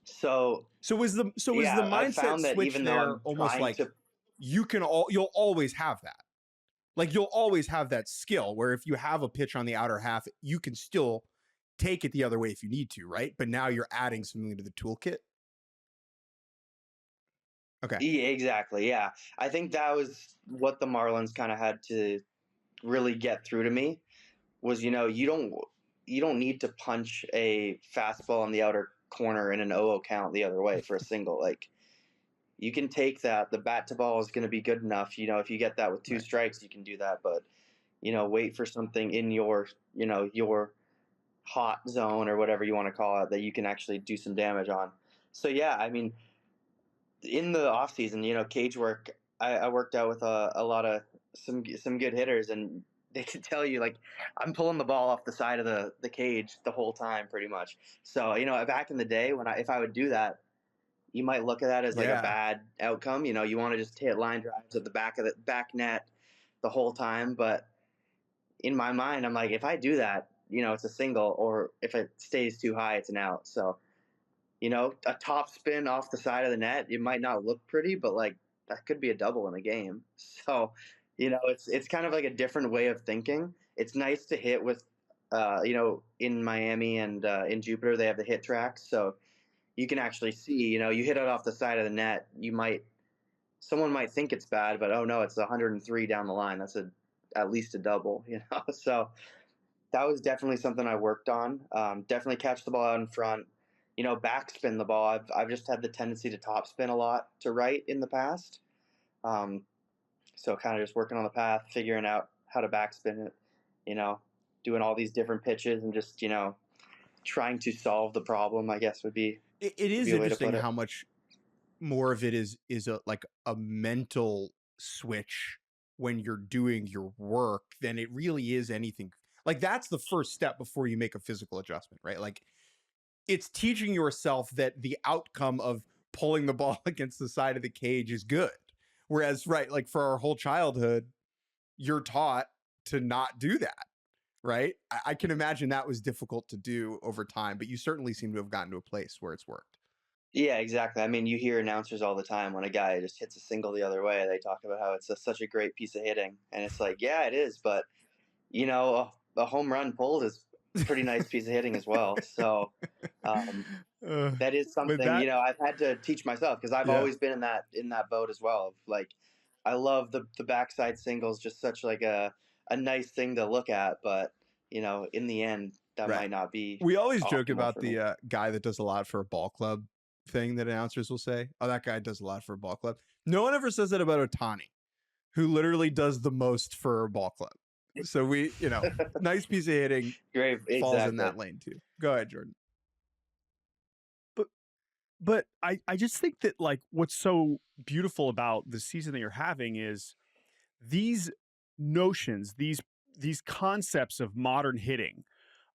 So was the mindset switch there almost like you'll always have that. Like you'll always have that skill where if you have a pitch on the outer half, you can still take it the other way if you need to, right? But now you're adding something to the toolkit. Okay. Yeah, exactly. Yeah. I think that was what the Marlins kind of had to really get through to me was, you don't need to punch a fastball on the outer corner in an 0-0 count the other way for a single. Like you can take that. The bat to ball is going to be good enough. If you get that with two strikes, you can do that. But, wait for something in your hot zone or whatever you want to call it that you can actually do some damage on. So, yeah, I mean, in the off season, cage work, I worked out with a lot of some good hitters, and they can tell you like I'm pulling the ball off the side of the cage the whole time pretty much. So, back in the day if I would do that, you might look at that as like a bad outcome. You want to just hit line drives at the back of the back net the whole time. But in my mind, I'm like, if I do that, it's a single, or if it stays too high, it's an out. So, a top spin off the side of the net, it might not look pretty, but like that could be a double in a game. So, it's kind of like a different way of thinking. It's nice to hit with, in Miami and in Jupiter, they have the hit tracks. So you can actually see, you hit it off the side of the net. Someone might think it's bad, but oh no, it's 103 down the line. That's at least a double, So that was definitely something I worked on. Definitely catch the ball out in front. Backspin the ball. I've just had the tendency to topspin a lot to right in the past. So kind of just working on the path, figuring out how to backspin it, doing all these different pitches and just, trying to solve the problem, I guess would be. It is interesting how much more of it is a mental switch when you're doing your work than it really is anything. Like that's the first step before you make a physical adjustment, right? Like it's teaching yourself that the outcome of pulling the ball against the side of the cage is good. Whereas, right, like for our whole childhood, you're taught to not do that, right? I can imagine that was difficult to do over time, but you certainly seem to have gotten to a place where it's worked. Yeah, exactly. I mean, you hear announcers all the time when a guy just hits a single the other way, they talk about how it's such a great piece of hitting. And it's like, yeah, it is. But, a home run pulled is a pretty nice piece of hitting as well. So that is something, I've had to teach myself because I've always been in that boat as well. Like, I love the backside singles, just such like a nice thing to look at. But, in the end, that might not be. We always joke about the guy that does a lot for a ball club thing that announcers will say, oh, that guy does a lot for a ball club. No one ever says that about Ohtani, who literally does the most for a ball club. So we, nice piece of hitting falls in that lane too. Go ahead, Jordan. But I just think that like what's so beautiful about the season that you're having is these notions, these concepts of modern hitting,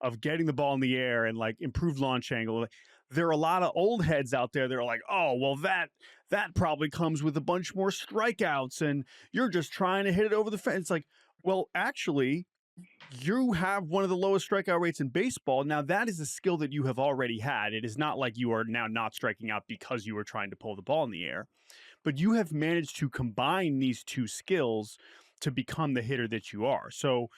of getting the ball in the air and like improved launch angle, there are a lot of old heads out there that are like, oh, well, that probably comes with a bunch more strikeouts and you're just trying to hit it over the fence. It's like, well, actually, you have one of the lowest strikeout rates in baseball. Now, that is a skill that you have already had. It is not like you are now not striking out because you were trying to pull the ball in the air, but you have managed to combine these two skills to become the hitter that you are. So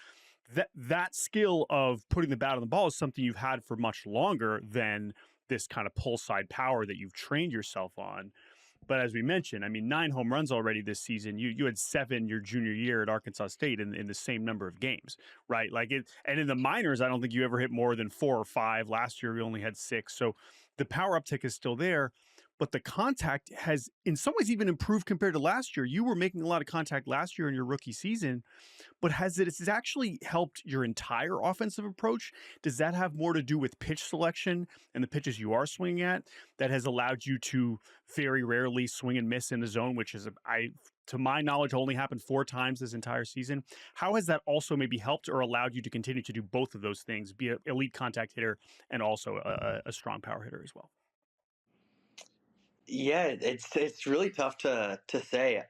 that skill of putting the bat on the ball is something you've had for much longer than this kind of pull side power that you've trained yourself on. But as we mentioned, I mean, 9 home runs already this season. You had 7 your junior year at Arkansas State in the same number of games, right? Like it, and in the minors, I don't think you ever hit more than 4 or 5. Last year, you only had 6. So the power uptick is still there, but the contact has in some ways even improved compared to last year. You were making a lot of contact last year in your rookie season, but has it actually helped your entire offensive approach? Does that have more to do with pitch selection and the pitches you are swinging at that has allowed you to very rarely swing and miss in the zone, which is, to my knowledge, only happened 4 times this entire season? How has that also maybe helped or allowed you to continue to do both of those things, be an elite contact hitter and also a strong power hitter as well? Yeah, it's really tough to say.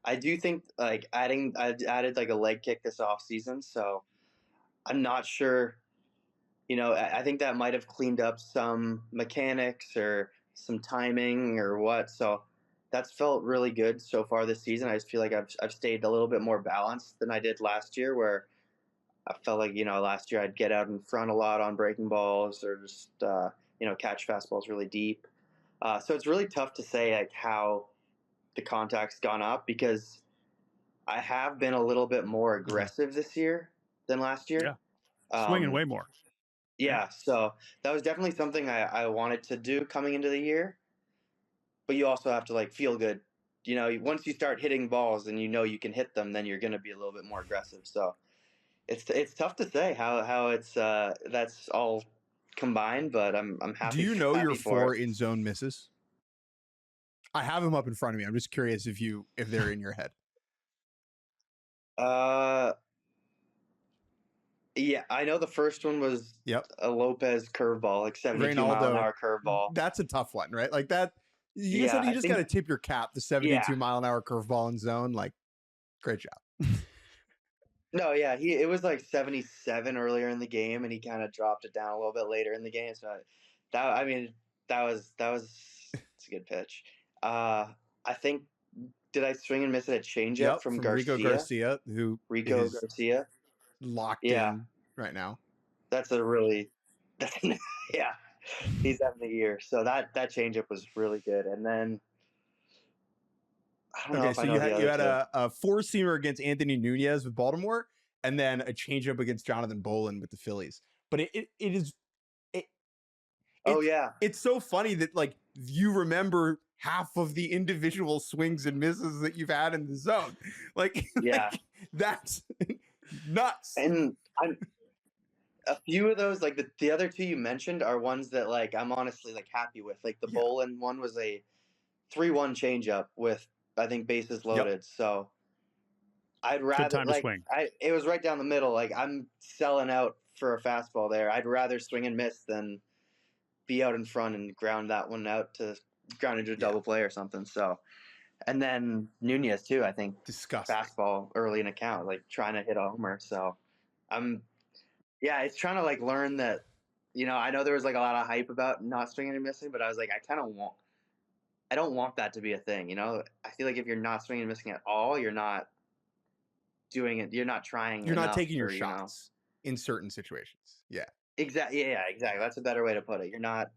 I do think like I added like a leg kick this off season, so I'm not sure. I think that might have cleaned up some mechanics or some timing or what. So that's felt really good so far this season. I just feel like I've stayed a little bit more balanced than I did last year, where I felt like last year I'd get out in front a lot on breaking balls or just catch fastballs really deep. So it's really tough to say like how the contact's gone up, because I have been a little bit more aggressive this year than last year. Yeah, swinging way more. Yeah, so that was definitely something I wanted to do coming into the year. But you also have to like feel good. Once you start hitting balls and you can hit them, then you're going to be a little bit more aggressive. So it's tough to say how it's that's all combined, but I'm happy. Do you know your 4 it. in zone misses? I have them up in front of me. I'm just curious if they're in your head. Yeah, I know the first one was a Lopez curveball, like 72-mile-an-hour curveball. That's a tough one, right? Like that. You just got to tip your cap. The 72-mile-an-hour curveball in zone, like, great job. No, yeah, it was like 77 earlier in the game, and he kind of dropped it down a little bit later in the game. So that was it's a good pitch. I think, did I swing and miss it at changeup from Garcia? Rico Garcia, locked in right now. Yeah, he's having a year. So that changeup was really good. And then I don't know if I know you had a 4-seamer against Anthony Nunez with Baltimore, and then a changeup against Jonathan Bolin with the Phillies. But it's so funny that like you remember half of the individual swings and misses that you've had in the zone. Like that's nuts. And a few of those, like the other 2 you mentioned, are ones that like I'm honestly like happy with. Like the Bolin one was a 3-1 changeup with, I think, bases loaded. So I'd rather it was right down the middle. Like I'm selling out for a fastball there. I'd rather swing and miss than be out in front and ground that one out to ground into a double play or something. So, and then Nunez too, I think, disgusting fastball early in account, like trying to hit a homer. So it's trying to like learn that, I know there was like a lot of hype about not swinging and missing, but I was like, I don't want that to be a thing. I feel like if you're not swinging and missing at all, you're not doing it. You're not trying. You're not taking your shots in certain situations. Yeah. Exactly. Yeah, exactly. That's a better way to put it. You're not,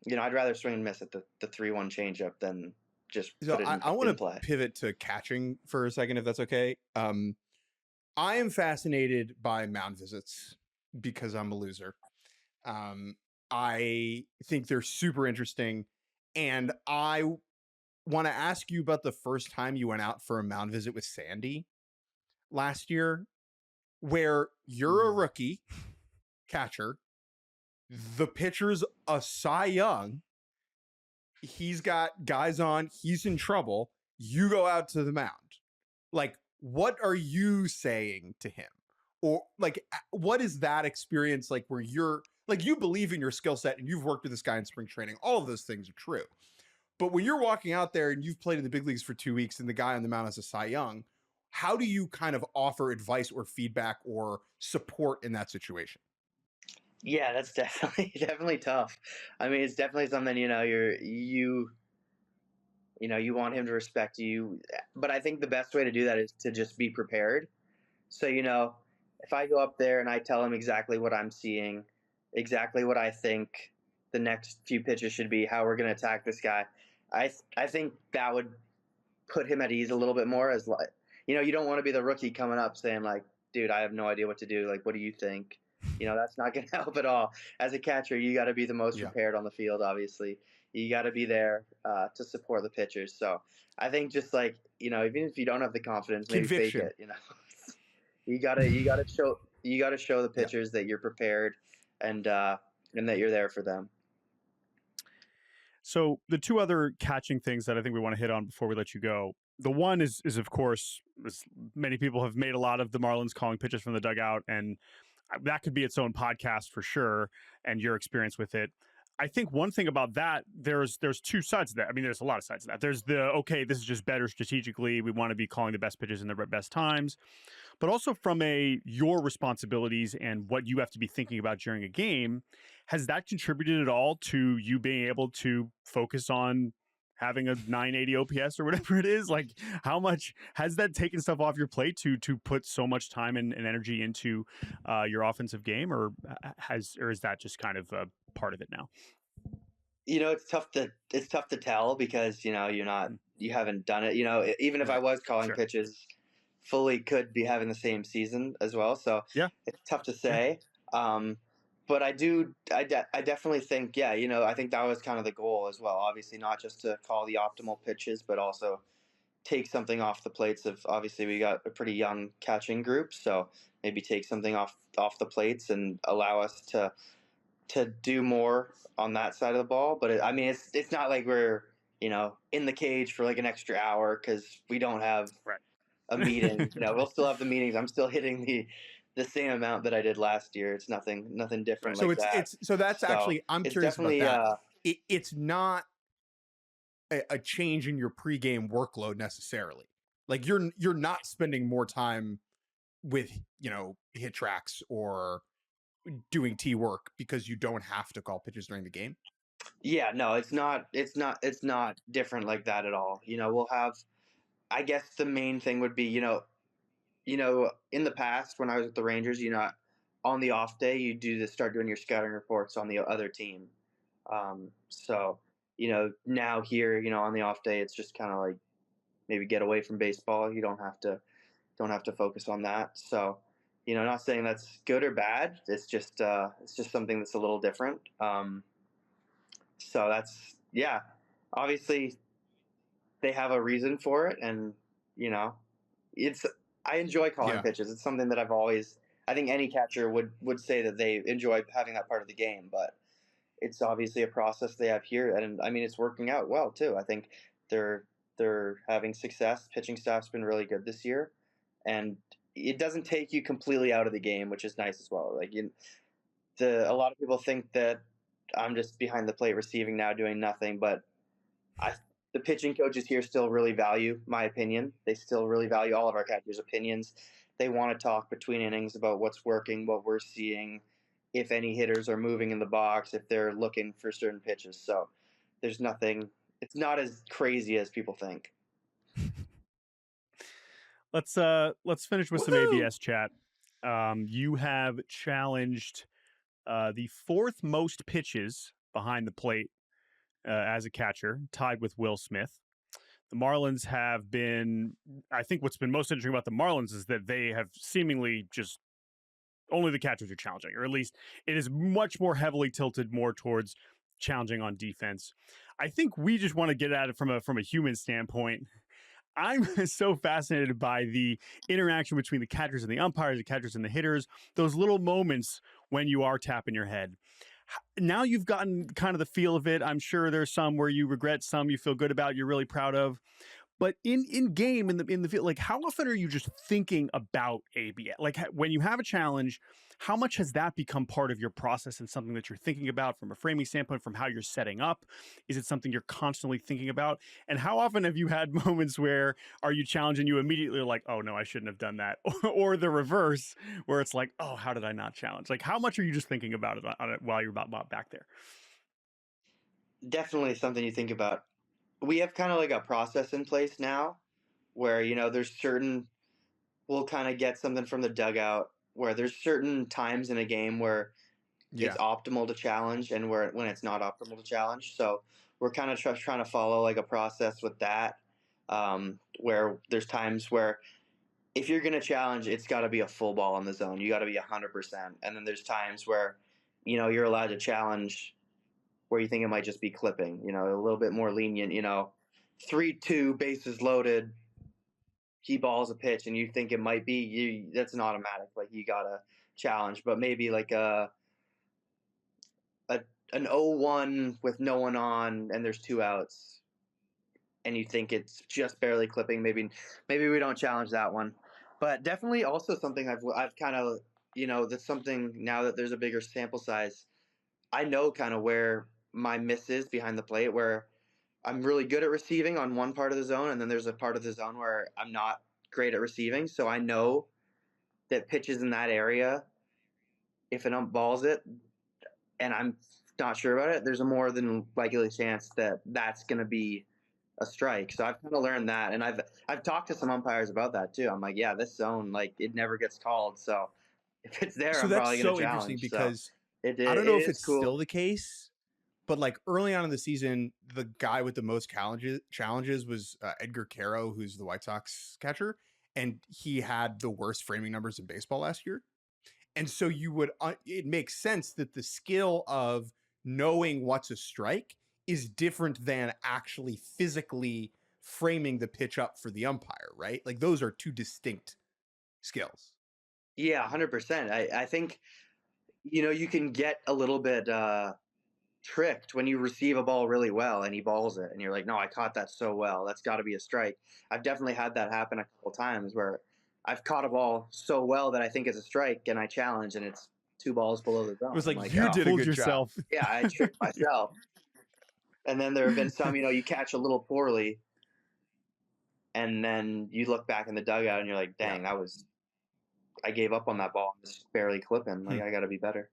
I'd rather swing and miss at the 3-1 changeup than just put it in play. I want to pivot to catching for a second, if that's okay. I am fascinated by mound visits because I'm a loser. I think they're super interesting. And I want to ask you about the first time you went out for a mound visit with Sandy last year, where you're a rookie catcher. The pitcher's a Cy Young. He's got guys on. He's in trouble. You go out to the mound. Like, what are you saying to him? Or like, what is that experience like where you're like, you believe in your skill set and you've worked with this guy in spring training. All of those things are true. But when you're walking out there and you've played in the big leagues for 2 weeks and the guy on the mound is a Cy Young, how do you kind of offer advice or feedback or support in that situation? Yeah, that's definitely tough. I mean, it's definitely something, you want him to respect you, but I think the best way to do that is to just be prepared. So, if I go up there and I tell him exactly what I'm seeing, exactly what I think the next few pitches should be, how we're going to attack this guy, I think that would put him at ease a little bit more. As like, you don't want to be the rookie coming up saying like, dude, I have no idea what to do. Like, what do you think? That's not going to help at all. As a catcher, you got to be the most prepared on the field, obviously. You got to be there to support the pitchers. So I think just like, even if you don't have the confidence, maybe fake it, You gotta show the pitchers that you're prepared and that you're there for them. So the two other catching things that I think we want to hit on before we let you go. The one is of course, as many people have made a lot of the Marlins calling pitches from the dugout, and that could be its own podcast for sure, and your experience with it. I think one thing about that, there's two sides to that. I mean, there's a lot of sides to that. There's okay, this is just better strategically. We want to be calling the best pitches in the best times. But also from your responsibilities and what you have to be thinking about during a game, has that contributed at all to you being able to focus on having a 980 OPS or whatever it is? Like, how much has that taken stuff off your plate to put so much time and energy into your offensive game, or is that just kind of a part of it now? It's tough to tell because you haven't done it. Even if I was calling pitches, fully could be having the same season as well. So yeah, it's tough to say. But I definitely think, I think that was kind of the goal as well. Obviously, not just to call the optimal pitches, but also take something off the plates of, obviously, we got a pretty young catching group. So maybe take something off the plates and allow us to do more on that side of the ball. But it's not like we're, in the cage for like an extra hour because we don't have a meeting. We'll still have the meetings. I'm still hitting the same amount that I did last year. It's nothing different. So like that. Actually, I'm curious about that. It's not a change in your pregame workload necessarily. Like you're not spending more time with hit tracks or doing tee work because you don't have to call pitches during the game. Yeah, no, it's not different like that at all. We'll have, I guess the main thing would be, in the past when I was with the Rangers, on the off day, you start doing your scouting reports on the other team. So, now here, on the off day, it's just kind of like maybe get away from baseball. You don't have to focus on that. So, not saying that's good or bad. It's just something that's a little different. So that's, obviously they have a reason for it. And, I enjoy calling pitches. It's something that I think any catcher would say that they enjoy having that part of the game, but it's obviously a process they have here. And it's working out well too. I think they're having success. Pitching staff's been really good this year, and it doesn't take you completely out of the game, which is nice as well. Like a lot of people think that I'm just behind the plate receiving now doing nothing, but the pitching coaches here still really value my opinion. They still really value all of our catchers' opinions. They want to talk between innings about what's working, what we're seeing, if any hitters are moving in the box, if they're looking for certain pitches. So there's nothing, it's not as crazy as people think. Let's finish with some ABS chat. You have challenged the fourth most pitches behind the plate as a catcher, tied with Will Smith. The Marlins have been, I think what's been most interesting about the Marlins is that they have seemingly just only the catchers are challenging, or at least it is much more heavily tilted more towards challenging on defense. I think we just want to get at it from a human standpoint. I'm so fascinated by the interaction between the catchers and the umpires, the catchers and the hitters, those little moments when you are tapping your head. Now you've gotten kind of the feel of it. I'm sure there's some where you regret, some you feel good about, you're really proud of. But in game, in the field, like how often are you just thinking about ABS? Like when you have a challenge, how much has that become part of your process and something that you're thinking about from a framing standpoint, from how you're setting up? Is it something you're constantly thinking about? And how often have you had moments where are you challenging you immediately like, oh no, I shouldn't have done that, or the reverse where it's like, oh, how did I not challenge? Like how much are you just thinking about it on it while you're about back there? Definitely something you think about. We have kind of like a process in place now where, there's certain, we'll kind of get something from the dugout where there's certain times in a game where it's optimal to challenge and when it's not optimal to challenge. So we're kind of trying to follow like a process with that, where there's times where if you're going to challenge, it's got to be a full ball in the zone. You got to be 100%. And then there's times where, you're allowed to challenge where you think it might just be clipping, a little bit more lenient, 3-2 bases loaded, he balls a pitch and you think it might be, that's an automatic, like you got to challenge. But maybe like an 0-1 with no one on and there's 2 outs and you think it's just barely clipping, maybe we don't challenge that one. But definitely also something I've kind of, that's something now that there's a bigger sample size, I know kind of where my miss is behind the plate, where I'm really good at receiving on one part of the zone, and then there's a part of the zone where I'm not great at receiving. So I know that pitches in that area, if an ump balls it, and I'm not sure about it, there's a more than likely chance that that's going to be a strike. So I've kind of learned that, and I've talked to some umpires about that too. I'm like, yeah, this zone, like it never gets called. So if it's there, I'm probably going to challenge. Interesting because I don't know if it's cool. still the case, but like early on in the season, the guy with the most challenges was Edgar Caro, who's the White Sox catcher, and he had the worst framing numbers in baseball last year. And so it makes sense that the skill of knowing what's a strike is different than actually physically framing the pitch up for the umpire, right? Like those are two distinct skills. Yeah, 100%. I think, you can get a little bit tricked when you receive a ball really well and he balls it and you're like, no, I caught that so well. That's got to be a strike. I've definitely had that happen a couple times where I've caught a ball so well that I think it's a strike and I challenge and it's 2 balls below the zone. It was like you did a good job. Yeah, I tricked myself. And then there have been some, you catch a little poorly and then you look back in the dugout and you're like, dang, I gave up on that ball. I'm just barely clipping. Like, I got to be better.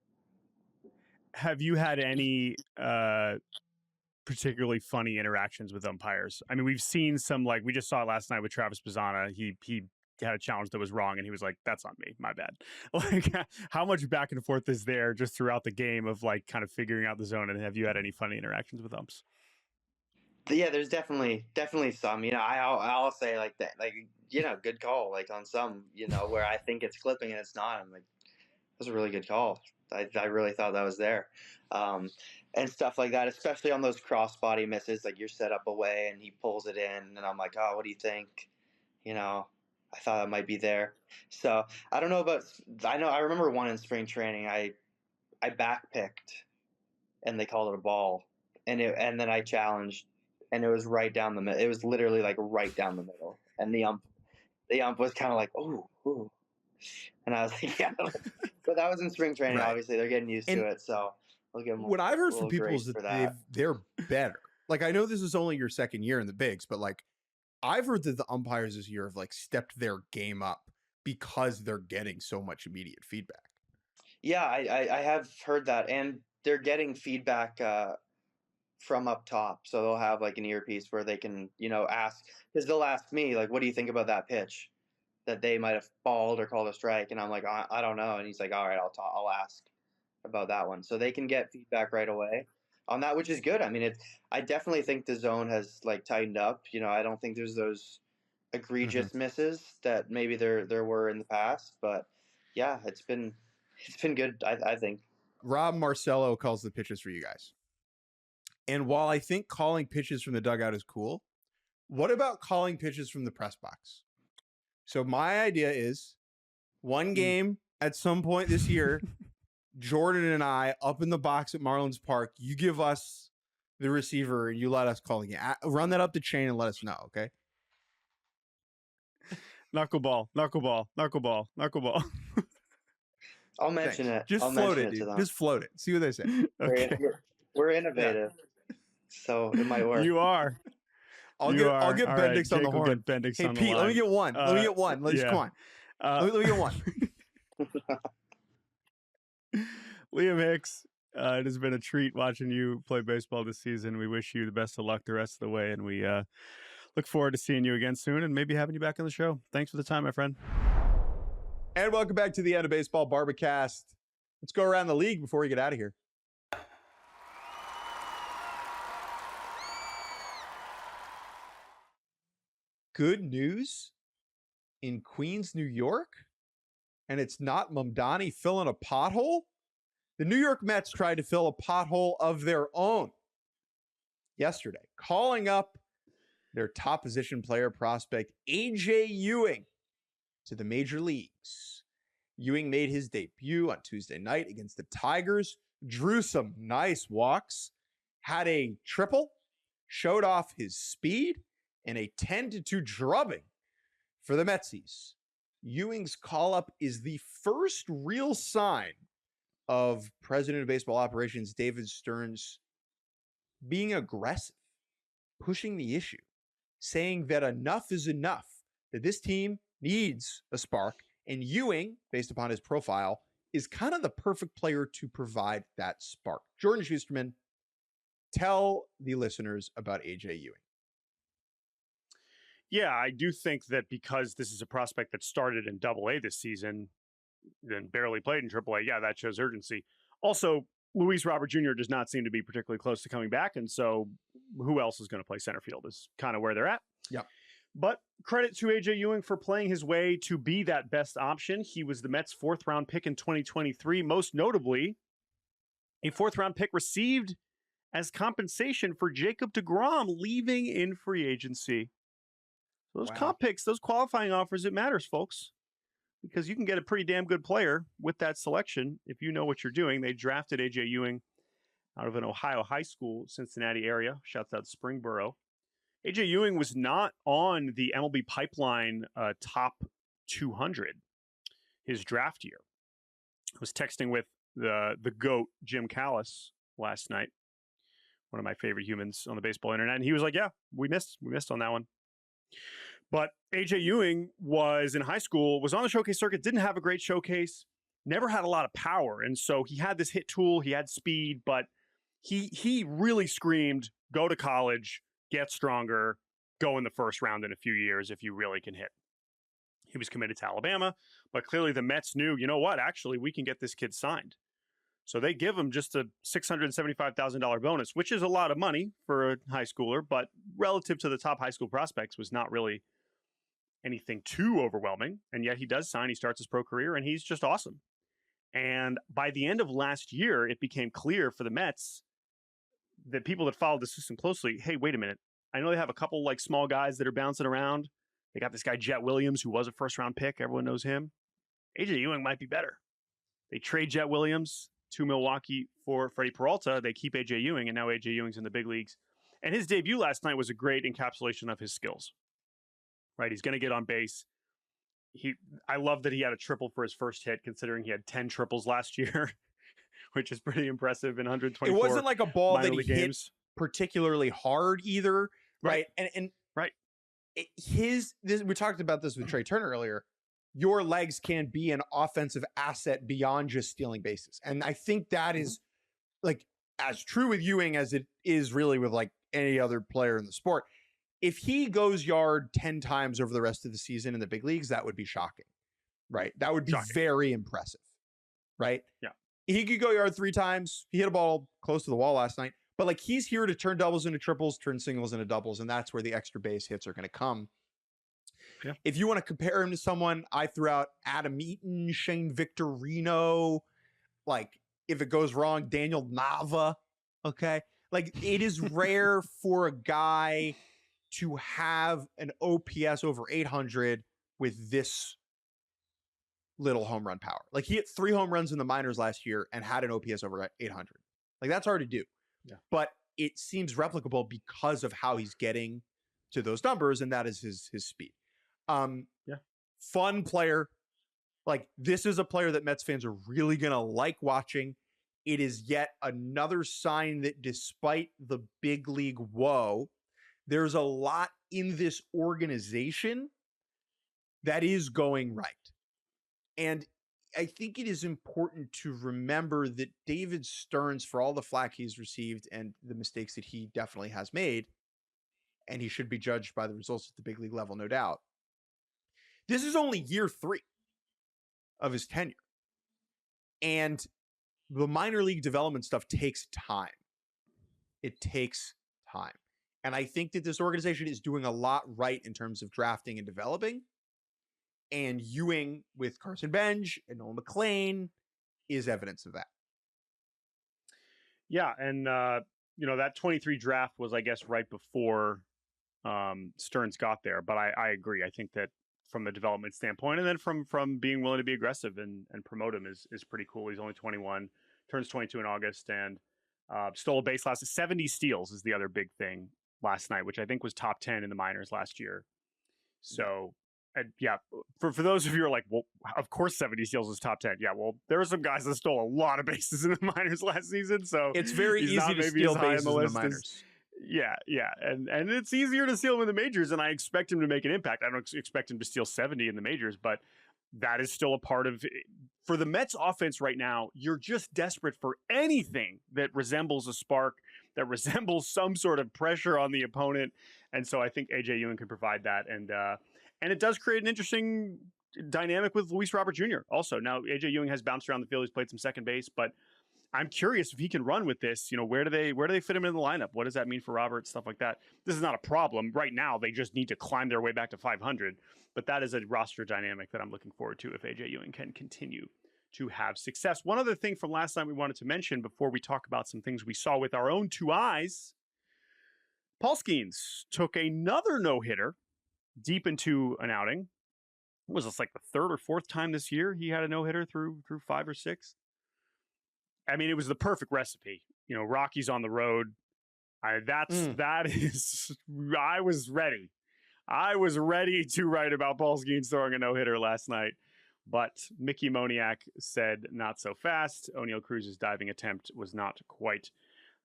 Have you had any particularly funny interactions with umpires? I mean, we've seen some, like we just saw it last night with Travis Bazzana. He had a challenge that was wrong, and he was like, "That's on me, my bad." Like, how much back and forth is there just throughout the game of like kind of figuring out the zone? And have you had any funny interactions with umps? Yeah, there's definitely some. I'll say like that, like good call. Like on some, where I think it's clipping and it's not. I'm like, that was a really good call. I really thought that was there, and stuff like that. Especially on those crossbody misses, like you're set up away and he pulls it in, and I'm like, oh, what do you think? I thought it might be there. So I don't know about. I remember one in spring training. I backpicked, and they called it a ball, and then I challenged, and it was right down the middle. It was literally like right down the middle, and the ump was kind of like, ooh. And I was like, yeah. But that was in spring training. Right. Obviously, they're getting used to it. So we'll give them what I've heard from people is that they're better. Like, I know this is only your second year in the bigs, but like, I've heard that the umpires this year have like stepped their game up because they're getting so much immediate feedback. Yeah, I have heard that. And they're getting feedback from up top. So they'll have like an earpiece where they can, ask, because they'll ask me, like, what do you think about that pitch that they might have balled or called a strike? And I'm like, I don't know. And he's like, all right, I'll ask about that one. So they can get feedback right away on that, which is good. I mean, I definitely think the zone has like tightened up. I don't think there's those egregious misses that maybe there were in the past, but yeah, it's been good. I think. Rob Marcello calls the pitches for you guys. And while I think calling pitches from the dugout is cool, what about calling pitches from the press box? So my idea is one game at some point this year, Jordan and I up in the box at Marlins Park, you give us the receiver and you let us call the game. Run that up the chain and let us know, okay? Knuckleball. I'll mention it. Just I'll float mention it, to dude. them. Just float it. See what they say. Okay. We're innovative, so it might work. You are. I'll get All Bendix on the Jake will horn. get Bendix Hey on the Pete, let me line. get one. Let me get one. Let's yeah. come on. Let me get one. Liam Hicks, it has been a treat watching you play baseball this season. We wish you the best of luck the rest of the way, and we look forward to seeing you again soon and maybe having you back on the show. Thanks for the time, my friend. And welcome back to the End of Baseball Barbacast. Let's go around the league before we get out of here. Good news in Queens, New York, and it's not Mamdani filling a pothole. The New York Mets tried to fill a pothole of their own yesterday, calling up their top position player prospect, A.J. Ewing, to the major leagues. Ewing made his debut on Tuesday night against the Tigers, drew some nice walks, had a triple, showed off his speed, and a 10-2 drubbing for the Metsies. Ewing's call-up is the first real sign of President of Baseball Operations David Stearns being aggressive, pushing the issue, saying that enough is enough, that this team needs a spark, and Ewing, based upon his profile, is kind of the perfect player to provide that spark. Jordan Shusterman, tell the listeners about A.J. Ewing. Yeah, I do think that because this is a prospect that started in Double-A this season, then barely played in Triple-A, yeah, that shows urgency. Also, Luis Robert Jr. does not seem to be particularly close to coming back, and so who else is going to play center field is kind of where they're at. Yep. But credit to A.J. Ewing for playing his way to be that best option. He was the Mets' fourth-round pick in 2023, most notably a fourth-round pick received as compensation for Jacob deGrom leaving in free agency. So those comp picks, those qualifying offers, it matters, folks, because you can get a pretty damn good player with that selection if you know what you're doing. They drafted A.J. Ewing out of an Ohio high school, Cincinnati area. Shouts out Springboro. A.J. Ewing was not on the MLB pipeline top 200 his draft year. I was texting with the GOAT, Jim Callis, last night, one of my favorite humans on the baseball internet, and he was like, yeah, we missed on that one. But A.J. Ewing was in high school, was on the showcase circuit, didn't have a great showcase, never had a lot of power. And so he had this hit tool, he had speed, but he really screamed, go to college, get stronger, go in the first round in a few years if you really can hit. He was committed to Alabama, but clearly the Mets knew, you know what, actually, we can get this kid signed. So they give him just a $675,000 bonus, which is a lot of money for a high schooler, but relative to the top high school prospects was not really anything too overwhelming. And yet he does sign, he starts his pro career, and he's just awesome. And by the end of last year, it became clear for the Mets that people that followed the system closely, hey, wait a minute. I know they have a couple like small guys that are bouncing around. They got this guy, Jet Williams, who was a first-round pick. Everyone knows him. A.J. Ewing might be better. They trade Jet Williams to Milwaukee for Freddie Peralta. They keep A.J. Ewing, and now A.J. Ewing's in the big leagues. And his debut last night was a great encapsulation of his skills. Right? He's going to get on base. I love that he had a triple for his first hit, considering he had 10 triples last year, which is pretty impressive in 124. It wasn't like a ball that he hit games. particularly hard either. Right. And right. We talked about this with Trey Turner earlier. Your legs can be an offensive asset beyond just stealing bases. And I think that is like as true with Ewing as it is really with like any other player in the sport. If he goes yard 10 times over the rest of the season in the big leagues, that would be shocking, right? That would be very impressive, right? Yeah. He could go yard 3 times. He hit a ball close to the wall last night, but like he's here to turn doubles into triples, turn singles into doubles, and that's where the extra base hits are going to come. Yeah. If you want to compare him to someone, I threw out Adam Eaton, Shane Victorino, like if it goes wrong, Daniel Nava, okay? Like it is rare for a guy to have an OPS over 800 with this little home run power. Like he hit 3 home runs in the minors last year and had an OPS over 800. Like that's hard to do. Yeah. But it seems replicable because of how he's getting to those numbers, and that is his speed. Yeah. fun player. Like, this is a player that Mets fans are really going to like watching. It is yet another sign that despite the big league woe, there's a lot in this organization that is going right. And I think it is important to remember that David Stearns, for all the flack he's received and the mistakes that he definitely has made, and he should be judged by the results at the big league level, no doubt. This is only year 3 of his tenure. And the minor league development stuff takes time. It takes time. And I think that this organization is doing a lot right in terms of drafting and developing. And Ewing with Carson Bench and Nolan McLean is evidence of that. Yeah, and that 23 draft was, I guess, right before Stearns got there. But I agree. I think that from a development standpoint, and then from being willing to be aggressive and promote him is pretty cool. He's only 21, turns 22 in August, and stole a base last. 70 steals is the other big thing last night, which I think was top 10 in the minors last year. So, for those of you who are like, well, of course 70 steals is top 10. Yeah, well, there are some guys that stole a lot of bases in the minors last season, so it's very easy to steal bases in the minors. Yeah, and it's easier to steal him in the majors, and I expect him to make an impact. I don't expect him to steal 70 in the majors, but that is still a part of it. For the Mets offense right now, you're just desperate for anything that resembles a spark, that resembles some sort of pressure on the opponent, and so I think AJ Ewing can provide that, and it does create an interesting dynamic with Luis Robert Jr. Also, now AJ Ewing has bounced around the field; he's played some second base, but I'm curious if he can run with this. Where do they fit him in the lineup? What does that mean for Robert? Stuff like that. This is not a problem right now. They just need to climb their way back to 500. But that is a roster dynamic that I'm looking forward to if AJ Ewing can continue to have success. One other thing from last night we wanted to mention before we talk about some things we saw with our own 2 eyes. Paul Skenes took another no-hitter deep into an outing. Was this like the 3rd or 4th time this year he had a no-hitter through 5 or 6? I mean, it was the perfect recipe. Rockies on the road. That is, I was ready. I was ready to write about Paul Skenes throwing a no-hitter last night, but Mickey Moniak said not so fast. O'Neal Cruz's diving attempt was not quite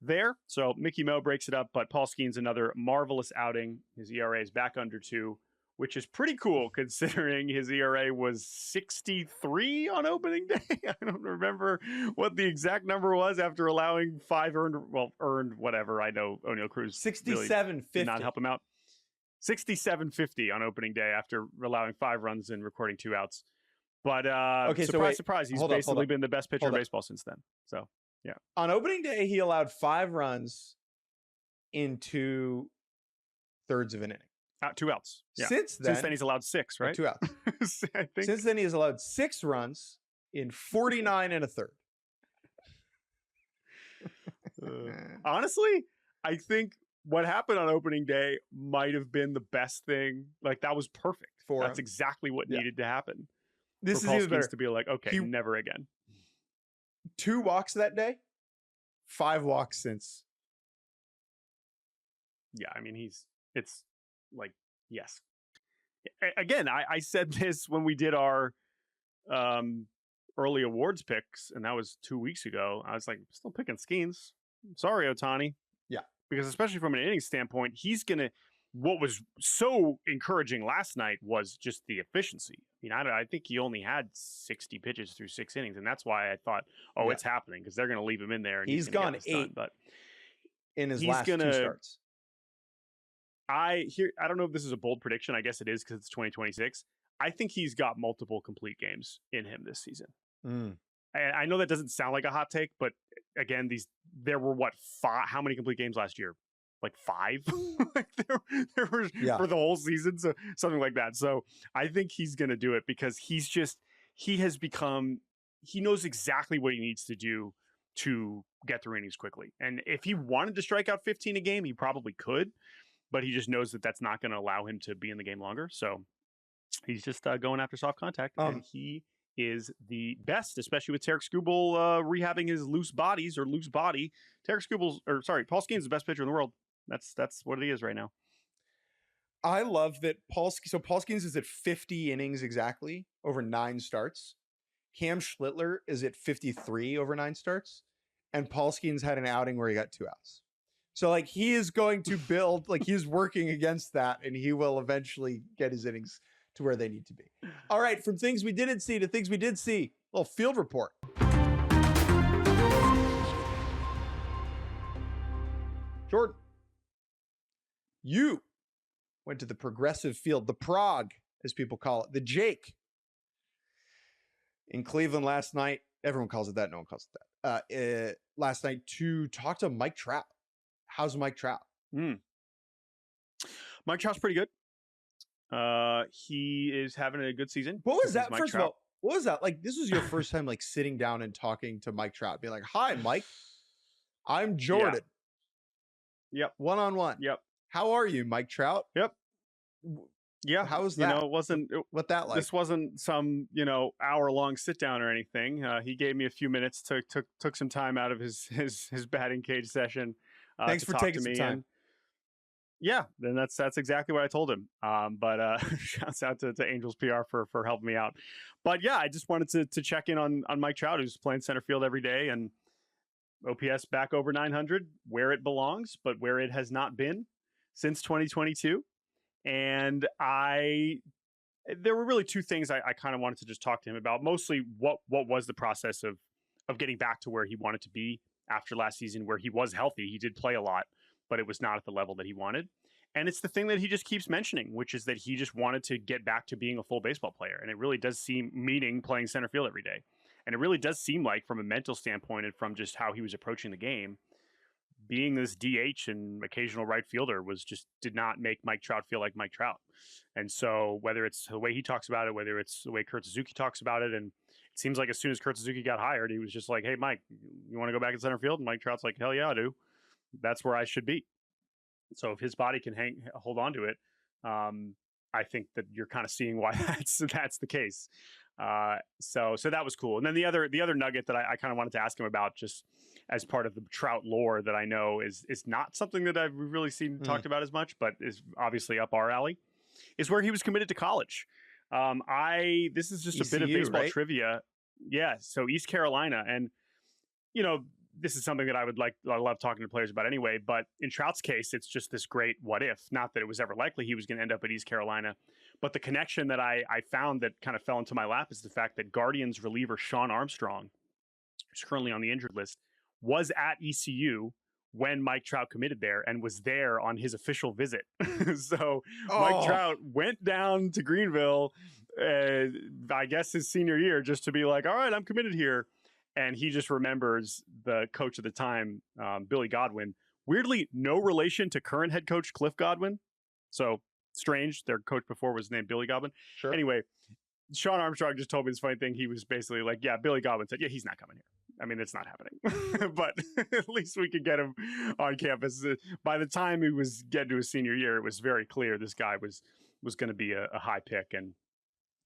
there. So Mickey Mo breaks it up, but Paul Skenes, another marvelous outing. His ERA is back under 2. Which is pretty cool considering his ERA was 63 on opening day. I don't remember what the exact number was after allowing 5 earned whatever. I know O'Neal Cruz 67.50 really did not help him out. 67.50 on opening day after allowing 5 runs and recording 2 outs. But surprise, he's basically been the best pitcher in baseball since then. So, yeah. On opening day, he allowed 5 runs in 2 thirds of an inning. 2 outs. Yeah. Since then he's allowed 6, right? 2 outs. I think. Since then he has allowed 6 runs in 49 and a third. Honestly, I think what happened on opening day might have been the best thing. Like, that was perfect. That's exactly what needed to happen. This is even better. To be like, okay, never again. 2 walks that day, 5 walks since. Yeah, I mean, it's like, yes. Again, I said this when we did our early awards picks, and that was 2 weeks ago. I was like, still picking Skenes. Sorry, Ohtani. Yeah. Because especially from an inning standpoint, what was so encouraging last night was just the efficiency. I mean, I think he only had 60 pitches through 6 innings, and that's why I thought, it's happening, because they're going to leave him in there. And he's gone 8 but in his last 2 starts. I don't know if this is a bold prediction. I guess it is because it's 2026. I think he's got multiple complete games in him this season. I know that doesn't sound like a hot take, but again, there were 5? How many complete games last year? Like 5? Like there were for the whole season, so something like that. So I think he's going to do it because he knows exactly what he needs to do to get through innings quickly. And if he wanted to strike out 15 a game, he probably could. But he just knows that that's not going to allow him to be in the game longer. So he's just going after soft contact. And he is the best, especially with Tarek Skubal rehabbing his loose body. Paul Skenes is the best pitcher in the world. That's what he is right now. I love that Paul Skenes is at 50 innings exactly over 9 starts. Cam Schlittler is at 53 over 9 starts. And Paul Skenes had an outing where he got 2 outs. So like he is going to build, like he's working against that, and he will eventually get his innings to where they need to be. All right, from things we didn't see to things we did see, a little field report. Jordan, you went to the Progressive Field, the Prague, as people call it, the Jake, in Cleveland last night. Everyone calls it that. No one calls it that. Last night to talk to Mike Trout. How's Mike Trout? Mike Trout's pretty good. He is having a good season. What was that? First of all, what was that? Like, this was your first time like sitting down and talking to Mike Trout, being like, "Hi, Mike. I'm Jordan." Yep. One-on-one. Yep. How are you, Mike Trout? Yep. Yeah. How was that? It wasn't what that like. This wasn't some, hour-long sit down or anything. He gave me a few minutes, took some time out of his batting cage session. Thanks for taking some time. Yeah, then that's exactly what I told him. But shouts out to Angels PR for helping me out. But yeah, I just wanted to check in on Mike Trout, who's playing center field every day, and OPS back over 900, where it belongs, but where it has not been since 2022. And there were really 2 things I kind of wanted to just talk to him about. Mostly what was the process of getting back to where he wanted to be after last season, where he was healthy. He did play a lot, but it was not at the level that he wanted. And it's the thing that he just keeps mentioning, which is that he just wanted to get back to being a full baseball player. And it really does seem meaning playing center field every day. And it really does seem like, from a mental standpoint and from just how he was approaching the game, being this DH and occasional right fielder did not make Mike Trout feel like Mike Trout. And so whether it's the way he talks about it, whether it's the way Kurt Suzuki talks about it, and it seems like as soon as Kurt Suzuki got hired, he was just like, "Hey, Mike, you want to go back in center field?" And Mike Trout's like, "Hell yeah, I do. That's where I should be." So if his body can hold on to it, I think that you're kind of seeing why that's the case. So that was cool. And then the other nugget that I kind of wanted to ask him about, just as part of the Trout lore that I know is not something that I've really seen talked about as much, but is obviously up our alley, is where he was committed to college. This is just ECU, a bit of baseball trivia. Yeah. So East Carolina, and this is something that I love talking to players about anyway, but in Trout's case, it's just this great what if. Not that it was ever likely he was going to end up at East Carolina, but the connection that I found that kind of fell into my lap is the fact that Guardians reliever Sean Armstrong, who's currently on the injured list, was at ECU when Mike Trout committed there and was there on his official visit. So Mike Trout went down to Greenville, I guess his senior year, just to be like, "All right, I'm committed here." And he just remembers the coach at the time, Billy Godwin. Weirdly, no relation to current head coach Cliff Godwin. So strange. Their coach before was named Billy Godwin. Sure. Anyway, Sean Armstrong just told me this funny thing. He was basically like, "Yeah, Billy Godwin said, yeah, he's not coming here. I mean, it's not happening." But at least we could get him on campus. By the time he was getting to his senior year, it was very clear this guy was going to be a high pick. And